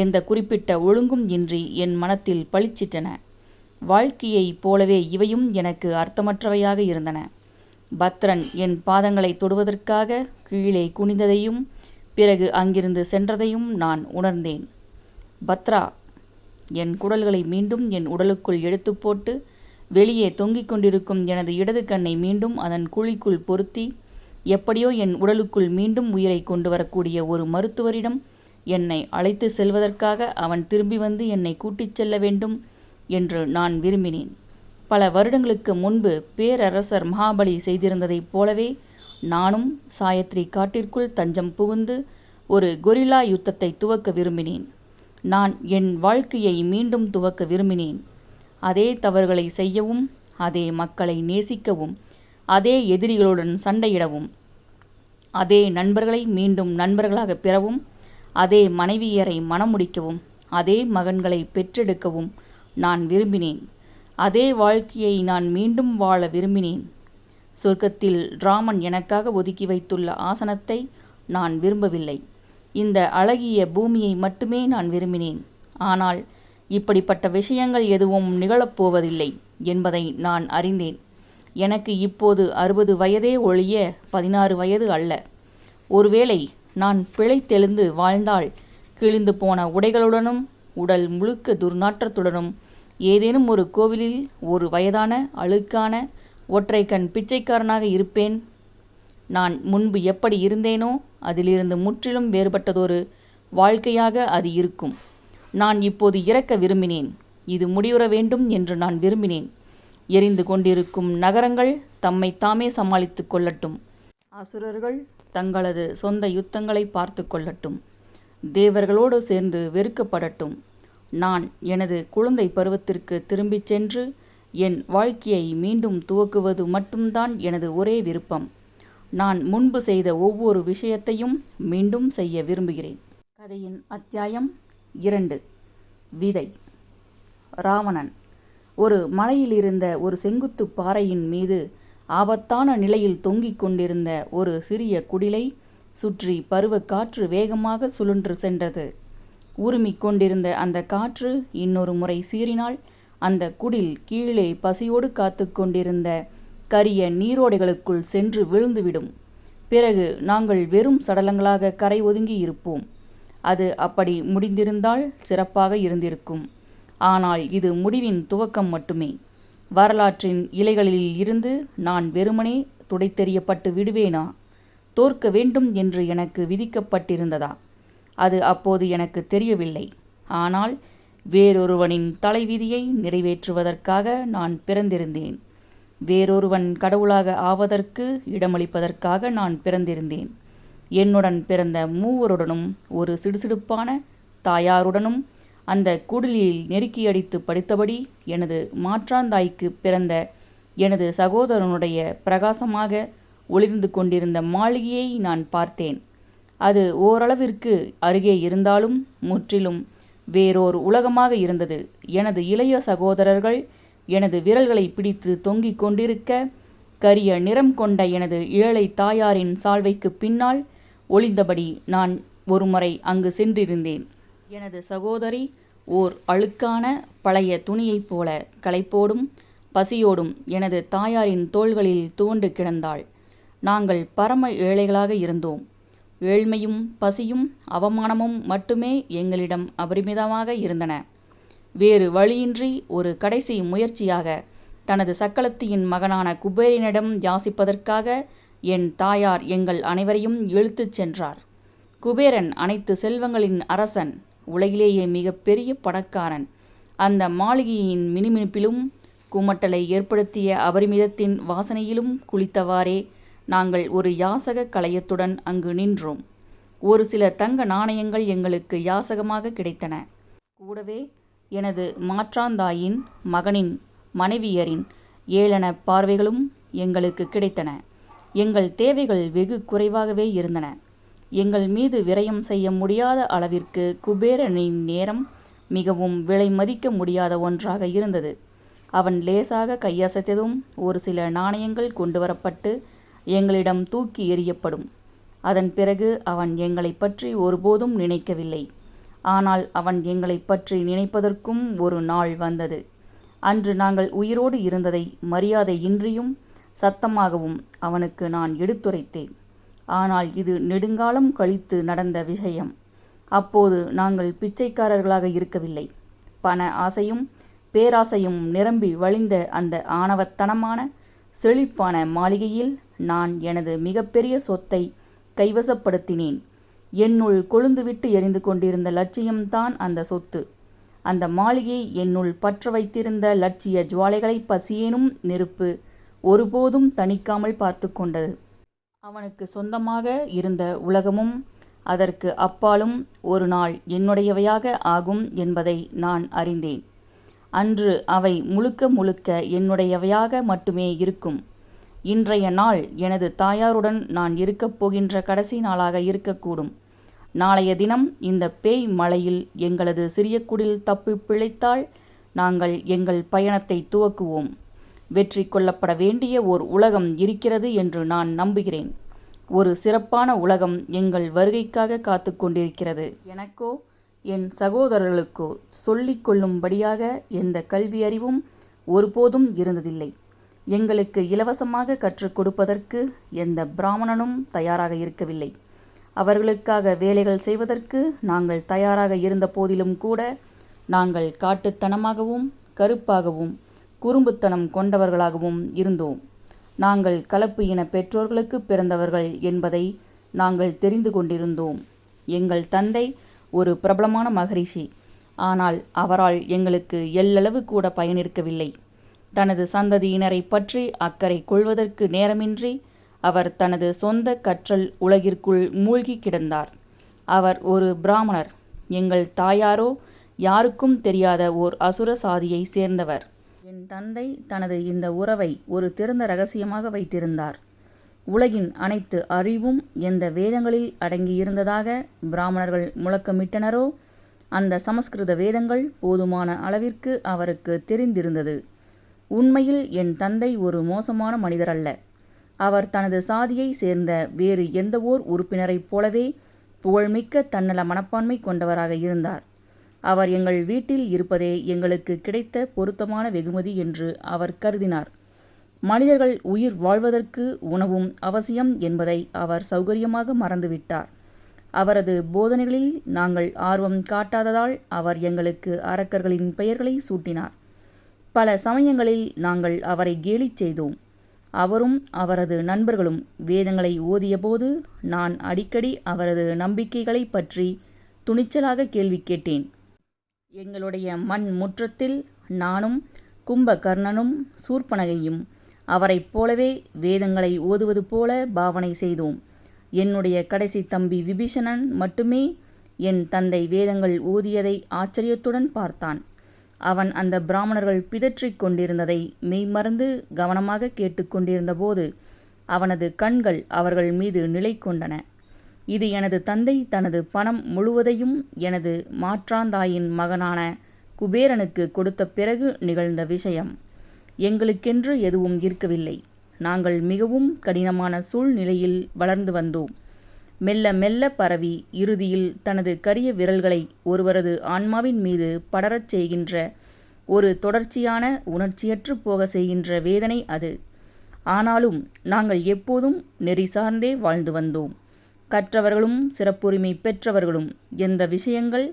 எந்த குறிப்பிட்ட ஒழுங்கும் இன்றி என் மனத்தில் பளிச்சிட்டன. வாழ்க்கையைப் போலவே இவையும் எனக்கு அர்த்தமற்றவையாக இருந்தன. பத்ரன் என் பாதங்களை தொடுவதற்காக கீழே குனிந்ததையும் பிறகு அங்கிருந்து சென்றதையும் நான் உணர்ந்தேன். பத்ரா! என் குடல்களை மீண்டும் என் உடலுக்குள் எடுத்து போட்டு வெளியே தொங்கிக் கொண்டிருக்கும் எனது இடது கண்ணை மீண்டும் அதன் குழிக்குள் பொருத்தி எப்படியோ என் உடலுக்குள் மீண்டும் உயிரை கொண்டு வரக்கூடிய ஒரு மருத்துவரிடம் என்னை அழைத்து செல்வதற்காக அவன் திரும்பி வந்து என்னை கூட்டிச் செல்ல வேண்டும் என்று நான் விரும்பினேன். பல வருடங்களுக்கு முன்பு பேரரசர் மகாபலி செய்திருந்ததைப் போலவே நானும் சாயத்ரி காட்டிற்குள் தஞ்சம் புகுந்து ஒரு கொரில்லா யுத்தத்தை துவக்க விரும்பினேன். நான் என் வாழ்க்கையை மீண்டும் துவக்க விரும்பினேன். அதே தவறுகளை செய்யவும், அதே மக்களை நேசிக்கவும், அதே எதிரிகளுடன் சண்டையிடவும், அதே நண்பர்களை மீண்டும் நண்பர்களாக பெறவும், அதே மனைவியரை மணமுடிக்கவும், அதே மகன்களை பெற்றெடுக்கவும் நான் விரும்பினேன். அதே வாழ்க்கையை நான் மீண்டும் வாழ விரும்பினேன். சொர்க்கத்தில் ராமன் எனக்காக ஒதுக்கி வைத்துள்ள ஆசனத்தை நான் விரும்பவில்லை. இந்த அழகிய பூமியை மட்டுமே நான் விரும்பினேன். ஆனால் இப்படிப்பட்ட விஷயங்கள் எதுவும் நிகழப்போவதில்லை என்பதை நான் அறிந்தேன். எனக்கு இப்போது 60 வயதே ஒழிய 16 வயது அல்ல. ஒருவேளை நான் பிழைத்தெழுந்து வாழ்ந்தால் கிழிந்து போன உடைகளுடனும் உடல் முழுக்க துர்நாற்றத்துடனும் ஏதேனும் ஒரு கோவிலில் ஒரு வயதான அழுக்கான ஒற்றைக்கண் பிச்சைக்காரனாக இருப்பேன். நான் முன்பு எப்படி இருந்தேனோ அதிலிருந்து முற்றிலும் வேறுபட்டதொரு வாழ்க்கையாக அது இருக்கும். நான் இப்போது இறக்க விரும்பினேன். இது முடிவுற வேண்டும் என்று நான் விரும்பினேன். எரிந்து கொண்டிருக்கும் நகரங்கள் தம்மை தாமே சமாளித்து கொள்ளட்டும். அசுரர்கள் தங்களது சொந்த யுத்தங்களை பார்த்து கொள்ளட்டும். தேவர்களோடு சேர்ந்து வெறுக்கப்படட்டும். நான் எனது குழந்தை பருவத்திற்கு திரும்பிச் சென்று என் வாழ்க்கையை மீண்டும் துவக்குவது மட்டும்தான் எனது ஒரே விருப்பம். நான் முன்பு செய்த ஒவ்வொரு விஷயத்தையும் மீண்டும் செய்ய விரும்புகிறேன். கதையின் அத்தியாயம் 2. விதை. ராவணன் ஒரு மலையில் இருந்த ஒரு செங்குத்து பாறையின் மீது ஆபத்தான நிலையில் தொங்கிக் கொண்டிருந்த ஒரு சிறிய குடிலை சுற்றி பருவ காற்று வேகமாக சுழன்று சென்றது. உருமிக் கொண்டிருந்த அந்த காற்று இன்னொரு முறை சீறினால் அந்த குடில் கீழே பசியோடு காத்து கொண்டிருந்த கரிய நீரோடைகளுக்குள் சென்று விழுந்துவிடும். பிறகு நாங்கள் வெறும் சடலங்களாக கரை ஒதுங்கி இருப்போம். அது அப்படி முடிந்திருந்தால் சிறப்பாக இருந்திருக்கும். ஆனால் இது முடிவின் துவக்கம் மட்டுமே. வரலாற்றின் இலைகளில் இருந்து நான் வெறுமனே துடைத்தெறியப்பட்டு விடுவேனா? தோற்க வேண்டும் என்று எனக்கு விதிக்கப்பட்டிருந்ததா? அது அப்போது எனக்கு தெரியவில்லை. ஆனால் வேறொருவனின் தலைவிதியை நிறைவேற்றுவதற்காக நான் பிறந்திருந்தேன். வேறொருவன் கடவுளாக ஆவதற்கு இடமளிப்பதற்காக நான் பிறந்திருந்தேன். என்னுடன் பிறந்த 3 ஒரு சிடுசிடுப்பான தாயாருடனும் அந்த குடிலில் நெருக்கியடித்து படித்தபடி எனது மாற்றாந்தாய்க்கு பிறந்த எனது சகோதரனுடைய பிரகாசமாக ஒளிர்ந்து கொண்டிருந்த மாளிகையை நான் பார்த்தேன். அது ஓரளவிற்கு அருகே இருந்தாலும் முற்றிலும் வேறோர் உலகமாக இருந்தது. எனது இளைய சகோதரர்கள் எனது விரல்களை பிடித்து தொங்கிக் கொண்டிருக்க, கரிய நிறம் கொண்ட எனது ஏழை தாயாரின் சால்வைக்கு பின்னால் ஒளிந்தபடி நான் ஒருமுறை அங்கு சென்றிருந்தேன். எனது சகோதரி ஓர் அழுக்கான பழைய துணியைப் போல களைப்போடும் பசியோடும் எனது தாயாரின் தோள்களில் துவண்டு கிடந்தாள். நாங்கள் பரம ஏழைகளாக இருந்தோம். ஏழ்மையும் பசியும் அவமானமும் மட்டுமே எங்களிடம் அபரிமிதமாக இருந்தன. வேறு வழியின்றி ஒரு கடைசி முயற்சியாக தனது சக்களத்தியின் மகனான குபேரனிடம் யாசிப்பதற்காக என் தாயார் எங்கள் அனைவரையும் இழுத்துச் சென்றார். குபேரன் அனைத்து செல்வங்களின் அரசன், உலகிலேயே மிக பெரிய பணக்காரன். அந்த மாளிகையின் மினுமினுப்பிலும் குமட்டலை ஏற்படுத்திய அபரிமிதத்தின் வாசனையிலும் குளித்தவாறே நாங்கள் ஒரு யாசக கலையத்துடன் அங்கு நின்றோம். ஒரு சில தங்க நாணயங்கள் எங்களுக்கு யாசகமாக கிடைத்தன. கூடவே எனது மாற்றாந்தாயின் மகனின் மனைவியரின் ஏளன பார்வைகளும் எங்களுக்கு கிடைத்தன. எங்கள் தேவைகள் வெகு குறைவாகவே இருந்தன. எங்கள் மீது விரயம் செய்ய முடியாத அளவிற்கு குபேரனின் நேரம் மிகவும் விலை மதிக்க முடியாத ஒன்றாக இருந்தது. அவன் லேசாக கையசைத்ததும் ஒரு சில நாணயங்கள் கொண்டு வரப்பட்டு எங்களிடம் தூக்கி எறியப்படும். அதன் பிறகு அவன் எங்களை பற்றி ஒருபோதும் நினைக்கவில்லை. ஆனால் அவன் எங்களை பற்றி நினைப்பதற்கும் ஒரு நாள் வந்தது. அன்று நாங்கள் உயிரோடு இருந்ததை மரியாதையின்றியும் சத்தமாகவும் அவனுக்கு நான் எடுத்துரைத்தேன். ஆனால் இது நெடுங்காலம் கழித்து நடந்த விஷயம். அப்போது நாங்கள் பிச்சைக்காரர்களாக இருக்கவில்லை. பண ஆசையும் பேராசையும் நிரம்பி வழிந்த அந்த ஆணவத்தனமான செழிப்பான மாளிகையில் நான் எனது மிகப்பெரிய சொத்தை கைவசப்படுத்தினேன். என்னுள் கொழுந்துவிட்டு எரிந்து கொண்டிருந்த லட்சியம்தான் அந்த சொத்து. அந்த மாளிகை என்னுள் பற்ற வைத்திருந்த லட்சிய ஜுவாலைகளை பசியேனும் நெருப்பு ஒருபோதும் தணிக்காமல் பார்த்து கொண்டது. அவனுக்கு சொந்தமாக இருந்த உலகமும் அதற்கு அப்பாலும் ஒரு நாள் என்னுடையவையாக ஆகும் என்பதை நான் அறிந்தேன். அன்று அவை முழுக்க முழுக்க என்னுடையவையாக மட்டுமே இருக்கும். இன்றைய நாள் எனது தாயாருடன் நான் இருக்கப் போகின்ற கடைசி நாளாக இருக்கக்கூடும். நாளைய தினம் இந்த பேய் மழையில் எங்களது சிறிய குடில் தப்பி பிழைத்தால் நாங்கள் எங்கள் பயணத்தை துவக்குவோம். வெற்றி கொள்ளப்பட வேண்டிய ஓர் உலகம் இருக்கிறது என்று நான் நம்புகிறேன். ஒரு சிறப்பான உலகம் எங்கள் வருகைக்காக காத்து கொண்டிருக்கிறது. எனக்கோ என் சகோதரர்களுக்கோ சொல்லிக் கொள்ளும்படியாக எந்த கல்வி அறிவும் ஒருபோதும் இருந்ததில்லை. எங்களுக்கு இலவசமாக கற்றுக் கொடுப்பதற்கு எந்த பிராமணனும் தயாராக இருக்கவில்லை. அவர்களுக்காக வேலைகள் செய்வதற்கு நாங்கள் தயாராக இருந்த போதிலும் கூட நாங்கள் காட்டுத்தனமாகவும் கருப்பாகவும் குறும்புத்தனம் கொண்டவர்களாகவும் இருந்தோம். நாங்கள் கலப்பு இன பெற்றோர்களுக்கு பிறந்தவர்கள் என்பதை நாங்கள் தெரிந்து கொண்டிருந்தோம். எங்கள் தந்தை ஒரு பிரபலமான மகரிஷி. ஆனால் அவரால் எங்களுக்கு எள்ளளவு கூட பயனிருக்கவில்லை. தனது சந்ததியினரை பற்றி அக்கறை கொள்வதற்கு நேரமின்றி அவர் தனது சொந்த கற்றல் உலகிற்குள் மூழ்கி கிடந்தார். அவர் ஒரு பிராமணர். எங்கள் தாயாரோ யாருக்கும் தெரியாத ஓர் அசுர சாதியை சேர்ந்தவர். என் தந்தை தனது இந்த உறவை ஒரு திறந்த இரகசியமாக வைத்திருந்தார். உலகின் அனைத்து அறிவும் எந்த வேதங்களில் அடங்கியிருந்ததாக பிராமணர்கள் முழக்கமிட்டனரோ அந்த சமஸ்கிருத வேதங்கள் போதுமான அளவிற்கு அவருக்கு தெரிந்திருந்தது. உண்மையில் என் தந்தை ஒரு மோசமான மனிதர் அல்ல. அவர் தனது சாதியை சேர்ந்த வேறு எந்த ஓர் உறுப்பினரைப் போலவே புகழ்மிக்க தன்னல மனப்பான்மை கொண்டவராக இருந்தார். அவர் எங்கள் வீட்டில் இருப்பதே எங்களுக்கு கிடைத்த பொருத்தமான வெகுமதி என்று அவர் கருதினார். மனிதர்கள் உயிர் வாழ்வதற்கு உணவும் அவசியம் என்பதை அவர் சௌகரியமாக மறந்துவிட்டார். அவரது போதனைகளில் நாங்கள் ஆர்வம் காட்டாததால் அவர் எங்களுக்கு அரக்கர்களின் பெயர்களை சூட்டினார். பல சமயங்களில் நாங்கள் அவரை கேலி செய்தோம். அவரும் அவரது நண்பர்களும் வேதங்களை ஓதியபோது நான் அடிக்கடி அவரது நம்பிக்கைகளை பற்றி துணிச்சலாக கேள்வி கேட்டேன். எங்களுடைய மண் முற்றத்தில் நானும் கும்பகர்ணனும் சூர்பனகையும் அவரைப் போலவே வேதங்களை ஓதுவது போல பாவனை செய்தோம். என்னுடைய கடைசி தம்பி விபீஷணன் மட்டுமே என் தந்தை வேதங்கள் ஓதியதை ஆச்சரியத்துடன் பார்த்தான். அவன் அந்த பிராமணர்கள் பிதற்றிக் கொண்டிருந்ததை மெய்மறந்து கவனமாக கேட்டுக்கொண்டிருந்தபோது அவனது கண்கள் அவர்கள் மீது நிலை கொண்டன. இது எனது தந்தை தனது பணம் முழுவதையும் எனது மாற்றாந்தாயின் மகனான குபேரனுக்கு கொடுத்த பிறகு நிகழ்ந்த விஷயம். எங்களுக்கென்று எதுவும் இருக்கவில்லை. நாங்கள் மிகவும் கடினமான சூழ்நிலையில் வளர்ந்து வந்தோம். மெல்ல மெல்ல பரவி இறுதியில் தனது கரிய விரல்களை ஒருவரது ஆன்மாவின் மீது படரச் செய்கின்ற ஒரு தொடர்ச்சியான உணர்ச்சியற்று போக செய்கின்ற வேதனை அது. ஆனாலும் நாங்கள் எப்போதும் நெறி சார்ந்தே வாழ்ந்து வந்தோம். கற்றவர்களும் சிறப்புரிமை பெற்றவர்களும் எந்த விஷயங்கள்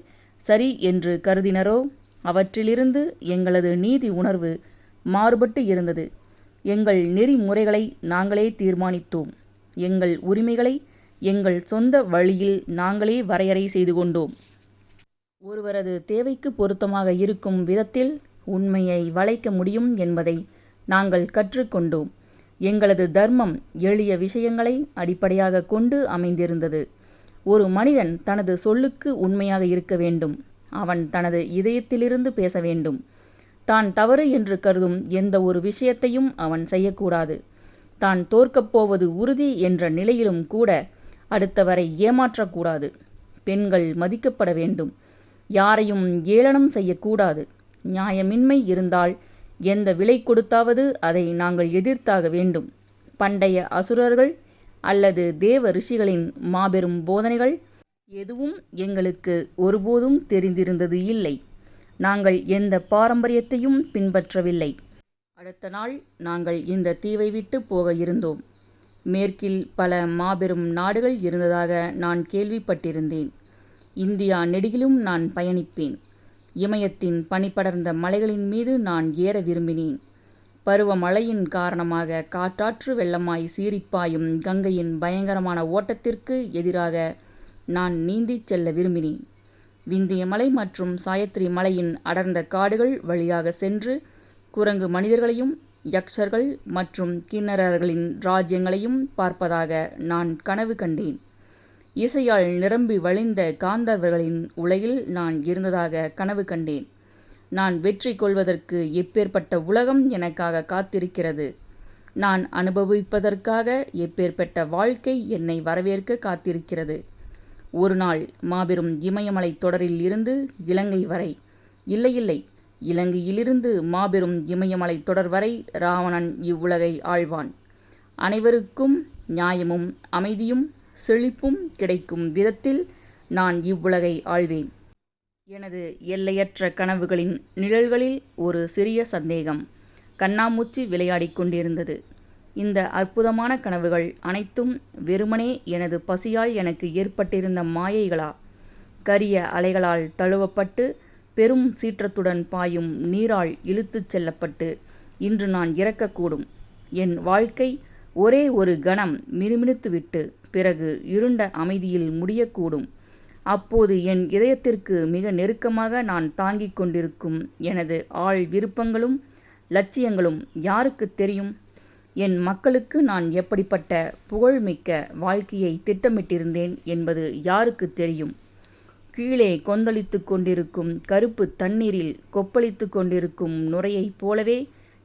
சரி என்று கருதினரோ அவற்றிலிருந்து எங்களது நீதி உணர்வு மாறுபட்டு இருந்தது. எங்கள் நெறிமுறைகளை நாங்களே தீர்மானித்தோம். எங்கள் உரிமைகளை எங்கள் சொந்த வழியில் நாங்களே வரையறை செய்து கொண்டோம். ஒருவரது தேவைக்கு பொருத்தமாக இருக்கும் விதத்தில் உண்மையை வளைக்க முடியும் என்பதை நாங்கள் கற்றுக்கொண்டோம். எங்களது தர்மம் எளிய விஷயங்களை அடிப்படையாக கொண்டு அமைந்திருந்தது. ஒரு மனிதன் தனது சொல்லுக்கு உண்மையாக இருக்க வேண்டும். அவன் தனது இதயத்திலிருந்து பேச வேண்டும். தான் தவறு என்று கருதும் எந்த ஒரு விஷயத்தையும் அவன் செய்யக்கூடாது. தான் தோற்கப் போவது உறுதி என்ற நிலையிலும் கூட அடுத்தவரை ஏமாற்றக்கூடாது. பெண்கள் மதிக்கப்பட வேண்டும். யாரையும் ஏளனம் செய்யக்கூடாது. நியாயமின்மை இருந்தால் எந்த விலை கொடுத்தாவது அதை நாங்கள் எதிர்த்தாக வேண்டும். பண்டைய அசுரர்கள் அல்லது தேவ ரிஷிகளின் மாபெரும் போதனைகள் எதுவும் எங்களுக்கு ஒருபோதும் தெரிந்திருந்தது இல்லை. நாங்கள் எந்த பாரம்பரியத்தையும் பின்பற்றவில்லை. அடுத்த நாள் நாங்கள் இந்த தீவை விட்டு போக இருந்தோம். மேற்கில் பல மாபெரும் நாடுகள் இருந்ததாக நான் கேள்விப்பட்டிருந்தேன். இந்தியா நெடுகிலும் நான் பயணிப்பேன். இமயத்தின் பனிபடர்ந்த மலைகளின் மீது நான் ஏற விரும்பினேன். பருவமழையின் காரணமாக காட்டாற்று வெள்ளமாய் சீறிப்பாயும் கங்கையின் பயங்கரமான ஓட்டத்திற்கு எதிராக நான் நீந்திச் செல்ல விரும்பினேன். விந்திய மலை மற்றும் சாயத்ரி மலையின் அடர்ந்த காடுகள் வழியாக சென்று குரங்கு மனிதர்களையும் யக்ஷர்கள் மற்றும் கிண்ணறர்களின் ராஜ்யங்களையும் பார்ப்பதாக நான் கனவு கண்டேன். இசையால் நிரம்பி வழிந்த காந்தர்வர்களின் உலகில் நான் இருந்ததாக கனவு கண்டேன். நான் வெற்றி கொள்வதற்கு எப்பேற்பட்ட உலகம் எனக்காக காத்திருக்கிறது, நான் அனுபவிப்பதற்காக எப்பேற்பட்ட வாழ்க்கை என்னை வரவேற்க காத்திருக்கிறது. ஒரு நாள் மாபெரும் இமயமலை தொடரில் இருந்து இலங்கை வரை, இல்லை, இலங்கையிலிருந்து மாபெரும் இமயமலை தொடர் வரை ராவணன் இவ்வுலகை ஆழ்வான். அனைவருக்கும் நியாயமும் அமைதியும் செழிப்பும் கிடைக்கும் விதத்தில் நான் இவ்வுலகை ஆள்வேன். எனது எல்லையற்ற கனவுகளின் நிழல்களில் ஒரு சிறிய சந்தேகம் கண்ணாமூச்சி விளையாடிக் கொண்டிருந்தது. இந்த அற்புதமான கனவுகள் அனைத்தும் வெறுமனே எனது பசியால் எனக்கு ஏற்பட்டிருந்த மாயைகளா? கரிய அலைகளால் தழுவப்பட்டு பெரும் சீற்றத்துடன் பாயும் நீரால் இழுத்துச் செல்லப்பட்டு இன்று நான் இறக்கக்கூடும். என் வாழ்க்கை ஒரே ஒரு கணம் மினுமினுத்துவிட்டு பிறகு இருண்ட அமைதியில் முடியக்கூடும். அப்போது என் இதயத்திற்கு மிக நெருக்கமாக நான் தாங்கிக் கொண்டிருக்கும் எனது ஆழ் விருப்பங்களும் லட்சியங்களும் யாருக்கு தெரியும்? என் மக்களுக்கு நான் எப்படிப்பட்ட புகழ்மிக்க வாழ்க்கையை திட்டமிட்டிருந்தேன் என்பது யாருக்கு தெரியும்? கீழே கொந்தளித்து கொண்டிருக்கும் கருப்பு தண்ணீரில் கொப்பளித்து கொண்டிருக்கும் நுரையைப் போலவே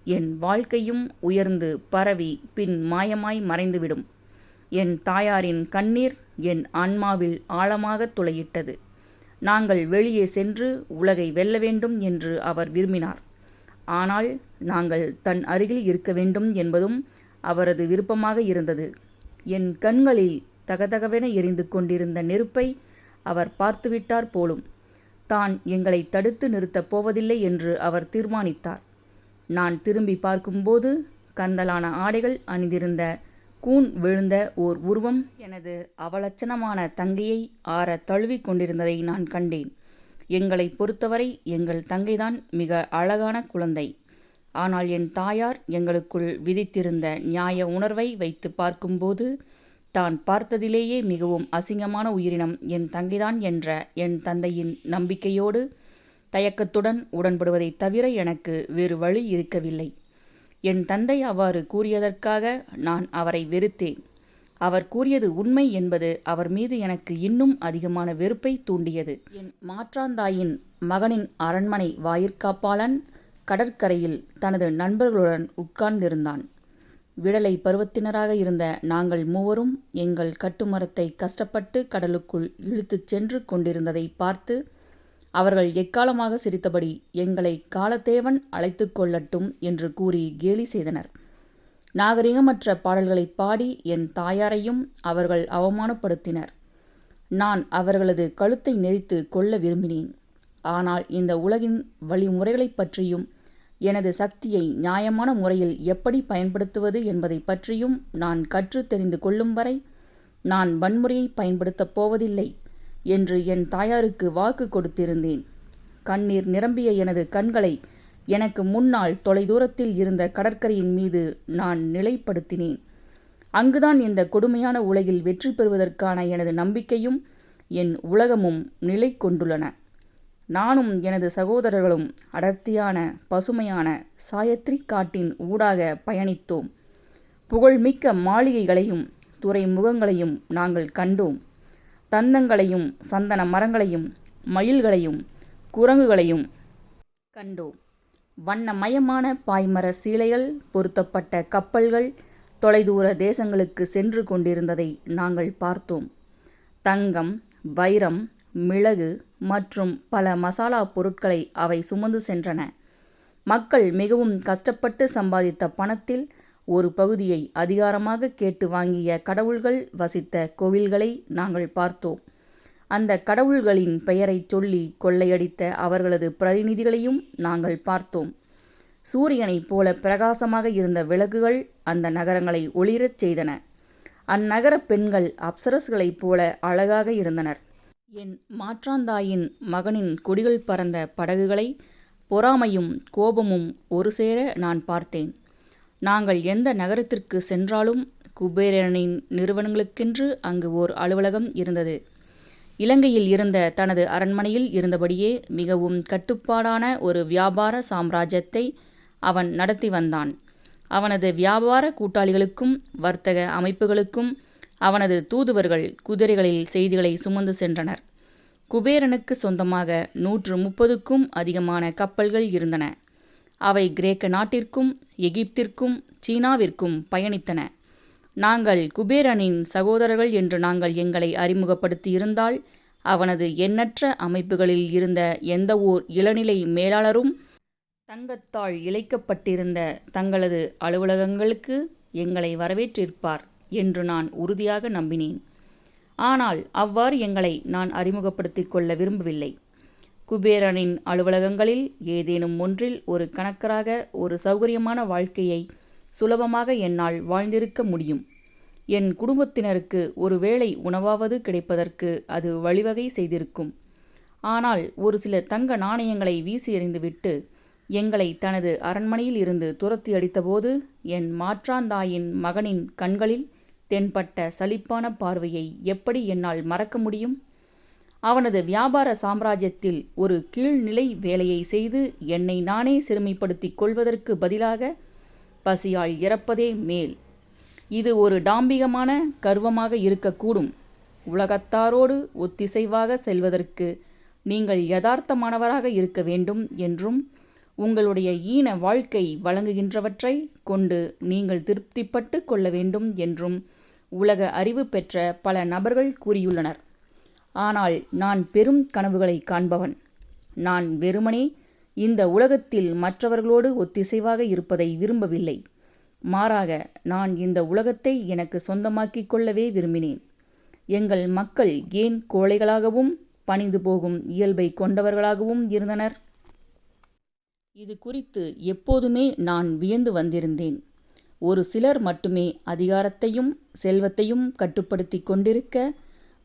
என் வாழ்க்கையும் உயர்ந்து பரவி பின் மாயமாய் மறைந்துவிடும். என் தாயாரின் கண்ணீர் என் ஆன்மாவில் ஆழமாக துளையிட்டது. நாங்கள் வெளியே சென்று உலகை வெல்ல வேண்டும் என்று அவர் விரும்பினார். ஆனால் நாங்கள் தன் அருகில் இருக்க வேண்டும் என்பதும் அவரது விருப்பமாக இருந்தது. என் கண்களில் தகதகவென எரிந்து கொண்டிருந்த நெருப்பை அவர் பார்த்துவிட்டார் போலும். தான் எங்களை தடுத்து நிறுத்தப் போவதில்லை என்று அவர் தீர்மானித்தார். நான் திரும்பி பார்க்கும்போது கந்தலான ஆடைகள் அணிந்திருந்த கூன் விழுந்த ஓர் உருவம் எனது அவலட்சணமான தங்கையை ஆற தழுவிக் கொண்டிருந்ததை நான் கண்டேன். எங்களை பொறுத்தவரை எங்கள் தங்கைதான் மிக அழகான குழந்தை. ஆனால் என் தாயார் எங்களுக்குள் விதித்திருந்த நியாய உணர்வை வைத்து பார்க்கும்போது தான் பார்த்ததிலேயே மிகவும் அசிங்கமான உயிரினம் என் தங்கைதான் என்ற என் தந்தையின் நம்பிக்கையோடு தயக்கத்துடன் உடன்படுவதைத் தவிர எனக்கு வேறு வழி இருக்கவில்லை. என் தந்தை அவ்வாறு கூறியதற்காக நான் அவரை வெறுத்தேன். அவர் கூறியது உண்மை என்பது அவர் மீது எனக்கு இன்னும் அதிகமான வெறுப்பை தூண்டியது. என் மாற்றாந்தாயின் மகனின் அரண்மனை வாயிற்காப்பாளன் கடற்கரையில் தனது நண்பர்களுடன் உட்கார்ந்திருந்தான். விடலை பருவத்தினராக இருந்த நாங்கள் மூவரும் எங்கள் கட்டுமரத்தை கஷ்டப்பட்டு கடலுக்குள் இழுத்துச் சென்று கொண்டிருந்ததை பார்த்து அவர்கள் எக்காலமாக சிரித்தபடி எங்களை காலத்தேவன் அழைத்து கொள்ளட்டும் என்று கூறி கேலி செய்தனர். நாகரிகமற்ற பாடல்களை பாடி என் தாயாரையும் அவர்கள் அவமானப்படுத்தினர். நான் அவர்களது கழுத்தை நெரித்து கொள்ள விரும்பினேன். ஆனால் இந்த உலகின் வழிமுறைகளைப் பற்றியும் எனது சக்தியை நியாயமான முறையில் எப்படி பயன்படுத்துவது என்பதை பற்றியும் நான் கற்று தெரிந்து கொள்ளும் வரை நான் வன்முறையை பயன்படுத்தப் போவதில்லை என்று என் தாயாருக்கு வாக்கு கொடுத்திருந்தேன். கண்ணீர் நிரம்பிய எனது கண்களை எனக்கு முன்னால் தொலைதூரத்தில் இருந்த கடற்கரையின் மீது நான் நிலைப்படுத்தினேன். அங்குதான் இந்த கொடுமையான உலகில் வெற்றி பெறுவதற்கான எனது நம்பிக்கையும் என் உலகமும் நிலை கொண்டுள்ளன. நானும் எனது சகோதரர்களும் அடர்த்தியான பசுமையான சாயத்ரி காட்டின் ஊடாக பயணித்தோம். புகழ்மிக்க மாளிகைகளையும் துறைமுகங்களையும் நாங்கள் கண்டோம். தந்தங்களையும் சந்தன மரங்களையும் மயில்களையும் குரங்குகளையும் கண்டோம். வண்ணமயமான பாய்மர சீலைகள் பொருத்தப்பட்ட கப்பல்கள் தொலைதூர தேசங்களுக்கு சென்று கொண்டிருந்ததை நாங்கள் பார்த்தோம். தங்கம், வைரம், மிளகு மற்றும் பல மசாலா பொருட்களை அவை சுமந்து சென்றன. மக்கள் மிகவும் கஷ்டப்பட்டு சம்பாதித்த பணத்தில் ஒரு பகுதியை அதிகாரமாக கேட்டு வாங்கிய கடவுள்கள் வசித்த கோவில்களை நாங்கள் பார்த்தோம். அந்த கடவுள்களின் பெயரை சொல்லி கொள்ளையடித்த அவர்களது பிரதிநிதிகளையும் நாங்கள் பார்த்தோம். சூரியனைப் போல பிரகாசமாக இருந்த விளக்குகள் அந்த நகரங்களை ஒளிரச் செய்தன. அந்நகரப் பெண்கள் அப்சரஸ்களைப் போல அழகாக இருந்தனர். என் மாற்றாந்தாயின் மகனின் கொடிகள் பறந்த படகுகளை பொறாமையும் கோபமும் ஒரு சேர நான் பார்த்தேன். நாங்கள் எந்த நகரத்திற்கு சென்றாலும் குபேரனின் நிறுவனங்களுக்கென்று அங்கு ஓர் அலுவலகம் இருந்தது. இலங்கையில் இருந்த தனது அரண்மனையில் இருந்தபடியே மிகவும் கட்டுப்பாடான ஒரு வியாபார சாம்ராஜ்யத்தை அவன் நடத்தி வந்தான். அவனது வியாபார கூட்டாளிகளுக்கும் வர்த்தக அமைப்புகளுக்கும் அவனது தூதுவர்கள் குதிரைகளில் செய்திகளை சுமந்து சென்றனர். குபேரனுக்கு சொந்தமாக 130க்கும் அதிகமான கப்பல்கள் இருந்தன. அவை கிரேக்க நாட்டிற்கும் எகிப்திற்கும் சீனாவிற்கும் பயணித்தன. நாங்கள் குபேரனின் சகோதரர்கள் என்று நாங்கள் எங்களை அறிமுகப்படுத்தியிருந்தால் அவனது எண்ணற்ற அமைப்புகளில் இருந்த எந்த ஓர் இளநிலை மேலாளரும் தங்கத்தால் இழைக்கப்பட்டிருந்த தங்களது அலுவலகங்களுக்கு எங்களை வரவேற்றிருப்பார் என்று நான் உறுதியாக நம்பினேன். ஆனால் அவ்வாறு எங்களை நான் அறிமுகப்படுத்திக் கொள்ள விரும்பவில்லை. குபேரனின் அலுவலகங்களில் ஏதேனும் ஒன்றில் ஒரு கணக்கராக ஒரு சௌகரியமான வாழ்க்கையை சுலபமாக என்னால் வாழ்ந்திருக்க முடியும். என் குடும்பத்தினருக்கு ஒரு வேளை உணவாவது கிடைப்பதற்கு அது வழிவகை செய்திருக்கும். ஆனால் ஒரு சில தங்க நாணயங்களை வீசி எறிந்துவிட்டு எங்களை தனது அரண்மனையில் இருந்து துரத்தி அடித்தபோது என் மாற்றாந்தாயின் மகனின் கண்களில் தென்பட்ட சலிப்பான பார்வையை எப்படி என்னால் மறக்க முடியும்? அவனது வியாபார சாம்ராஜ்யத்தில் ஒரு கீழ்நிலை வேலையை செய்து என்னை நானே சிறுமைப்படுத்திக் கொள்வதற்கு பதிலாக பசியால் இறப்பதே மேல். இது ஒரு டாம்பிகமான கர்வமாக இருக்கக்கூடும். உலகத்தாரோடு ஒத்திசைவாக செல்வதற்கு நீங்கள் யதார்த்தமானவராக இருக்க வேண்டும் என்றும் உங்களுடைய ஈன வாழ்க்கை வழங்குகின்றவற்றை கொண்டு நீங்கள் திருப்திப்பட்டு கொள்ள வேண்டும் என்றும் உலக அறிவு பெற்ற பல நபர்கள் கூறியுள்ளனர். ஆனால் நான் பெரும் கனவுகளை காண்பவன். நான் வெறுமனே இந்த உலகத்தில் மற்றவர்களோடு ஒத்திசைவாக இருப்பதை விரும்பவில்லை. மாறாக நான் இந்த உலகத்தை எனக்கு சொந்தமாக்கிக் கொள்ளவே விரும்பினேன். எங்கள் மக்கள் ஏன் கோழைகளாகவும் பணிந்து போகும் இயல்பை கொண்டவர்களாகவும் இருந்தனர்? இது குறித்து எப்போதுமே நான் வியந்து வந்திருந்தேன். ஒரு சிலர் மட்டுமே அதிகாரத்தையும் செல்வத்தையும் கட்டுப்படுத்தி கொண்டிருக்க,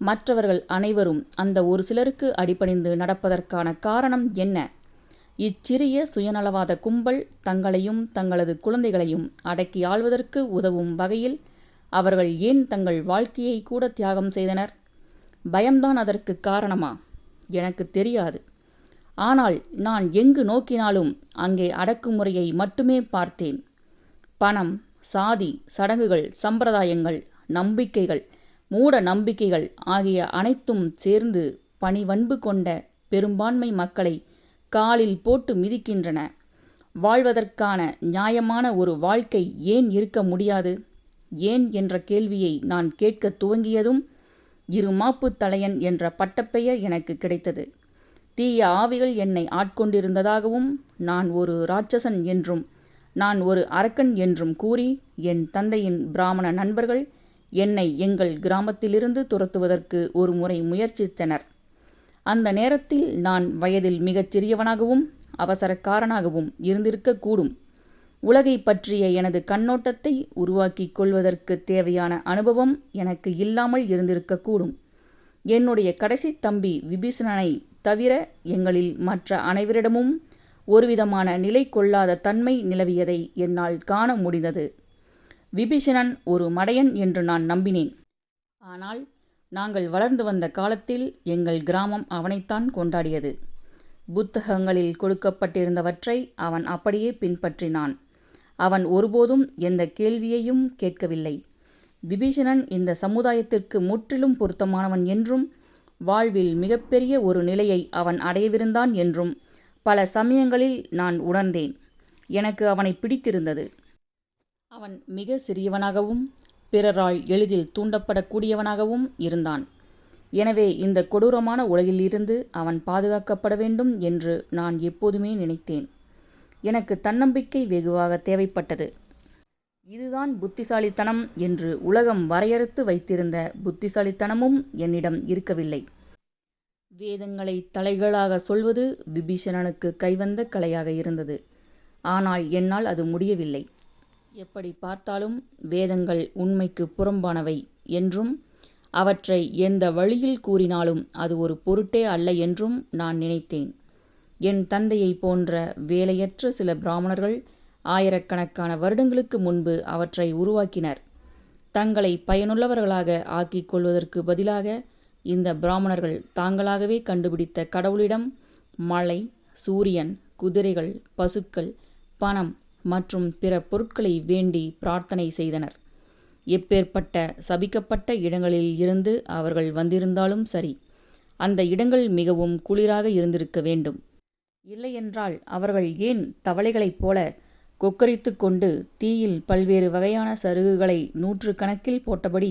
மற்றவர்கள் அனைவரும் அந்த ஒரு சிலருக்கு அடிபணிந்து நடப்பதற்கான காரணம் என்ன? இச்சிறிய சுயநலவாத கும்பல் தங்களையும் தங்களது குழந்தைகளையும் அடக்கி ஆள்வதற்கு உதவும் வகையில் அவர்கள் ஏன் தங்கள் வாழ்க்கையை கூட தியாகம் செய்தனர்? பயம்தான் அதற்கு காரணமா? எனக்கு தெரியாது. ஆனால் நான் எங்கு நோக்கினாலும் அங்கே அடக்குமுறையை மட்டுமே பார்த்தேன். பணம், சாதி, சடங்குகள், சம்பிரதாயங்கள், நம்பிக்கைகள், மூட நம்பிக்கைகள் ஆகிய அனைத்தும் சேர்ந்து பணிவன்பு கொண்ட பெரும்பான்மை மக்களை காலில் போட்டு மிதிக்கின்றன. வாழ்வதற்கான நியாயமான ஒரு வாழ்க்கை ஏன் இருக்க முடியாது? ஏன் என்ற கேள்வியை நான் கேட்க துவங்கியதும் இருமாப்பு தலையன் என்ற பட்டப்பெயர் எனக்கு கிடைத்தது. தீய ஆவிகள் என்னை ஆட்கொண்டிருந்ததாகவும் நான் ஒரு இராட்சசன் என்றும் நான் ஒரு அரக்கன் என்றும் கூறி என் தந்தையின் பிராமண நண்பர்கள் என்னை எங்கள் கிராமத்திலிருந்து துரத்துவதற்கு ஒரு முறை முயற்சித்தனர். அந்த நேரத்தில் நான் வயதில் மிகச் சிறியவனாகவும் அவசரக்காரனாகவும் இருந்திருக்கக்கூடும். உலகை பற்றிய எனது கண்ணோட்டத்தை உருவாக்கிக் கொள்வதற்கு தேவையான அனுபவம் எனக்கு இல்லாமல் இருந்திருக்கக்கூடும். என்னுடைய கடைசி தம்பி விபீஷணனை தவிர எங்களில் மற்ற அனைவரிடமும் ஒருவிதமான நிலை கொள்ளாத தன்மை நிலவியதை என்னால் காண முடிந்தது. விபீஷணன் ஒரு மடையன் என்று நான் நம்பினேன். ஆனால் நாங்கள் வளர்ந்து வந்த காலத்தில் எங்கள் கிராமம் அவனைத்தான் கொண்டாடியது. புத்தகங்களில் கொடுக்கப்பட்டிருந்தவற்றை அவன் அப்படியே பின்பற்றினான். அவன் ஒருபோதும் எந்த கேள்வியையும் கேட்கவில்லை. விபீஷணன் இந்த சமுதாயத்திற்கு முற்றிலும் பொருத்தமானவன் என்றும் வாழ்வில் மிகப்பெரிய ஒரு நிலையை அவன் அடையவிருந்தான் என்றும் பல சமயங்களில் நான் உணர்ந்தேன். எனக்கு அவனை பிடித்திருந்தது. அவன் மிக சிறியவனாகவும் பிறரால் எளிதில் தூண்டப்படக்கூடியவனாகவும் இருந்தான். எனவே இந்த கொடூரமான உலகிலிருந்து அவன் பாதுகாக்கப்பட வேண்டும் என்று நான் எப்போதுமே நினைத்தேன். எனக்கு தன்னம்பிக்கை வெகுவாக தேவைப்பட்டது. இதுதான் புத்திசாலித்தனம் என்று உலகம் வரையறுத்து வைத்திருந்த புத்திசாலித்தனமும் என்னிடம் இருக்கவில்லை. வேதங்களை தலைகளாக சொல்வது விபீஷணனுக்கு கைவந்த கலையாக இருந்தது. ஆனால் என்னால் அது முடியவில்லை. எப்படி பார்த்தாலும் வேதங்கள் உண்மைக்கு புறம்பானவை என்றும் அவற்றை எந்த வழியில் கூறினாலும் அது ஒரு பொருட்டே அல்ல என்றும் நான் நினைத்தேன். என் தந்தையை போன்ற வேலையற்ற சில பிராமணர்கள் ஆயிரக்கணக்கான வருடங்களுக்கு முன்பு அவற்றை உருவாக்கினர். தங்களை பயனுள்ளவர்களாக ஆக்கிக் கொள்வதற்கு பதிலாக இந்த பிராமணர்கள் தாங்களாகவே கண்டுபிடித்த கடவுளிடம் மழை, சூரியன், குதிரைகள், பசுக்கள், பணம் மற்றும் பிற பொருட்களை வேண்டி பிரார்த்தனை செய்தனர். எப்பேற்பட்ட சபிக்கப்பட்ட இடங்களில் இருந்து அவர்கள் வந்திருந்தாலும் சரி, அந்த இடங்கள் மிகவும் குளிராக இருந்திருக்க வேண்டும். இல்லையென்றால் அவர்கள் ஏன் தவளைகளைப் போல கொக்கரித்து கொண்டு தீயில் பல்வேறு வகையான சருகுகளை 100கணக்கில் போட்டபடி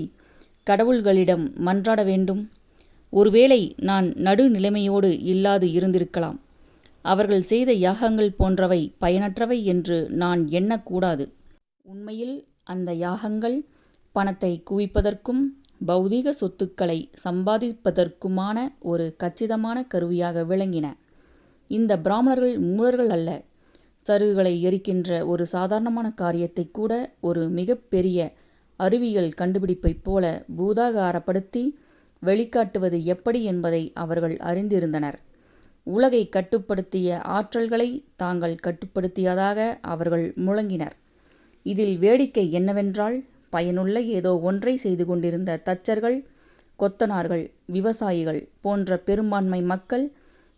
கடவுள்களிடம் மன்றாட வேண்டும்? ஒருவேளை நான் நடுநிலைமையோடு இல்லாது இருந்திருக்கலாம். அவர்கள் செய்த யாகங்கள் போன்றவை பயனற்றவை என்று நான் எண்ணக்கூடாது. உண்மையில் அந்த யாகங்கள் பணத்தை குவிப்பதற்கும் பௌதீக சொத்துக்களை சம்பாதிப்பதற்குமான ஒரு கச்சிதமான கருவியாக விளங்கின. இந்த பிராமணர்கள் மூடர்கள் அல்ல. சருகுகளை எரிக்கின்ற ஒரு சாதாரணமான காரியத்தை கூட ஒரு மிகப்பெரிய அறிவியல் கண்டுபிடிப்பைப் போல பூதாகாரப்படுத்தி வெளிக்காட்டுவது எப்படி என்பதை அவர்கள் அறிந்திருந்தனர். உலகை கட்டுப்படுத்திய ஆற்றல்களை தாங்கள் கட்டுப்படுத்தியதாக அவர்கள் முழங்கினர். இதில் வேடிக்கை என்னவென்றால், பயனுள்ள ஏதோ ஒன்றை செய்து கொண்டிருந்த தச்சர்கள், கொத்தனார்கள், விவசாயிகள் போன்ற பெரும்பான்மை மக்கள்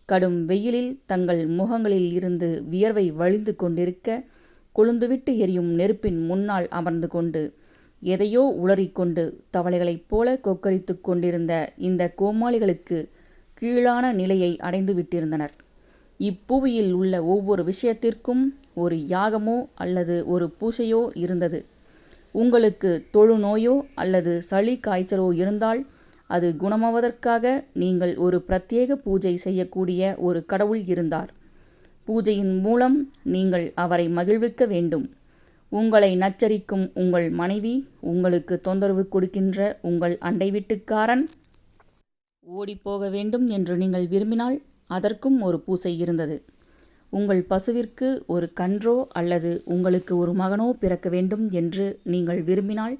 கடும் வெயிலில் தங்கள் முகங்களில் இருந்து வியர்வை வழிந்து கொண்டிருக்க, கொழுந்துவிட்டு எரியும் நெருப்பின் முன்னால் அமர்ந்து கொண்டு எதையோ உளறிக்கொண்டு தவளைகளைப் போல கொக்கரித்து கொண்டிருந்த இந்த கோமாளிகளுக்கு கீழான நிலையை அடைந்து விட்டிருந்தனர். இப்புவியில் உள்ள ஒவ்வொரு விஷயத்திற்கும் ஒரு யாகமோ அல்லது ஒரு பூசையோ இருந்தது. உங்களுக்கு தொழுநோயோ அல்லது சளி காய்ச்சலோ இருந்தால் அது குணமாவதற்காக நீங்கள் ஒரு பிரத்யேக பூஜை செய்யக்கூடிய ஒரு கடவுள் இருந்தார். பூஜையின் மூலம் நீங்கள் அவரை மகிழ்விக்க வேண்டும். உங்களை நச்சரிக்கும் உங்கள் மனைவி, உங்களுக்கு தொந்தரவு கொடுக்கின்ற உங்கள் அண்டை வீட்டுக்காரன் ஓடிப்போக வேண்டும் என்று நீங்கள் விரும்பினால் அதற்கும் ஒரு பூசை இருந்தது. உங்கள் பசுவிற்கு ஒரு கன்றோ அல்லது உங்களுக்கு ஒரு மகனோ பிறக்க வேண்டும் என்று நீங்கள் விரும்பினால்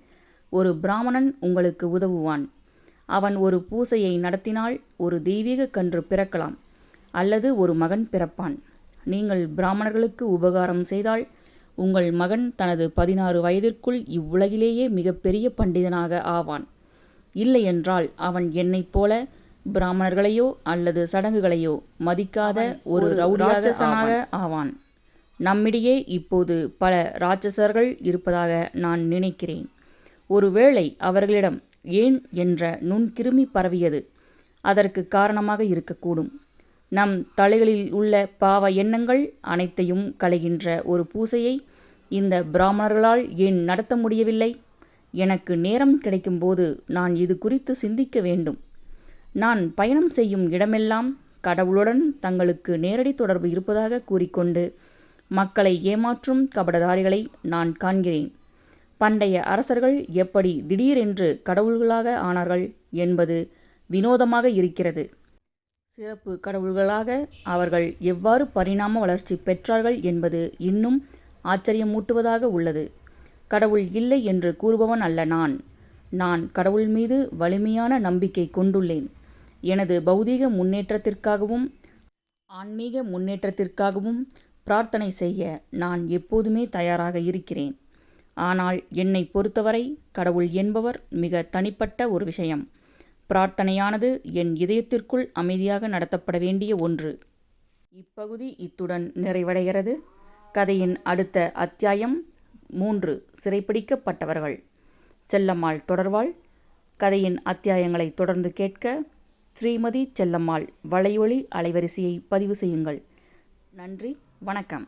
ஒரு பிராமணன் உங்களுக்கு உதவுவான். அவன் ஒரு பூசையை நடத்தினால் ஒரு தெய்வீக கன்று பிறக்கலாம் அல்லது ஒரு மகன் பிறப்பான். நீங்கள் பிராமணர்களுக்கு உபகாரம் செய்தால் உங்கள் மகன் தனது 16 வயதிற்குள் இவ்வுலகிலேயே மிகப்பெரிய பண்டிதனாக ஆவான். இல்லையென்றால் அவன் என்னைப் போல பிராமணர்களையோ அல்லது சடங்குகளையோ மதிக்காத ஒரு ராட்சசனாக ஆவான். நம்மிடையே இப்போது பல ராட்சசர்கள் இருப்பதாக நான் நினைக்கிறேன். ஒருவேளை அவர்களிடம் ஏன் என்ற நுண்கிருமி பரவியது அதற்கு காரணமாக இருக்கக்கூடும். நம் தலைகளில் உள்ள பாவ எண்ணங்கள் அனைத்தையும் களைகின்ற ஒரு பூசையை இந்த பிராமணர்களால் ஏன் நடத்த முடியவில்லை? எனக்கு நேரம் கிடைக்கும்போது நான் இது குறித்து சிந்திக்க வேண்டும். நான் பயணம் செய்யும் இடமெல்லாம் கடவுளுடன் தங்களுக்கு நேரடி தொடர்பு இருப்பதாக கூறிக்கொண்டு மக்களை ஏமாற்றும் கபடதாரிகளை நான் காண்கிறேன். பண்டைய அரசர்கள் எப்படி திடீரென்று கடவுள்களாக ஆனார்கள் என்பது வினோதமாக இருக்கிறது. சிறப்பு கடவுள்களாக அவர்கள் எவ்வாறு பரிணாம வளர்ச்சி பெற்றார்கள் என்பது இன்னும் ஆச்சரியமூட்டுவதாக உள்ளது. கடவுள் இல்லை என்று கூறுபவன் அல்ல நான் கடவுள் மீது வலிமையான நம்பிக்கை கொண்டுள்ளேன். எனது பௌதீக முன்னேற்றத்திற்காகவும் ஆன்மீக முன்னேற்றத்திற்காகவும் பிரார்த்தனை செய்ய நான் எப்போதுமே தயாராக இருக்கிறேன். ஆனால் என்னை பொறுத்தவரை கடவுள் என்பவர் மிக தனிப்பட்ட ஒரு விஷயம். பிரார்த்தனையானது என் இதயத்திற்குள் அமைதியாக நடத்தப்பட வேண்டிய ஒன்று. இப்பகுதி இத்துடன் நிறைவடைகிறது. கதையின் அடுத்த அத்தியாயம் 3 சிறைப்பிடிக்கப்பட்டவர்கள். செல்லம்மாள் தொடர்வாள். கதையின் அத்தியாயங்களை தொடர்ந்து கேட்க ஸ்ரீமதி செல்லம்மாள் வலையொலி அலைவரிசையை பதிவு செய்யுங்கள். நன்றி, வணக்கம்.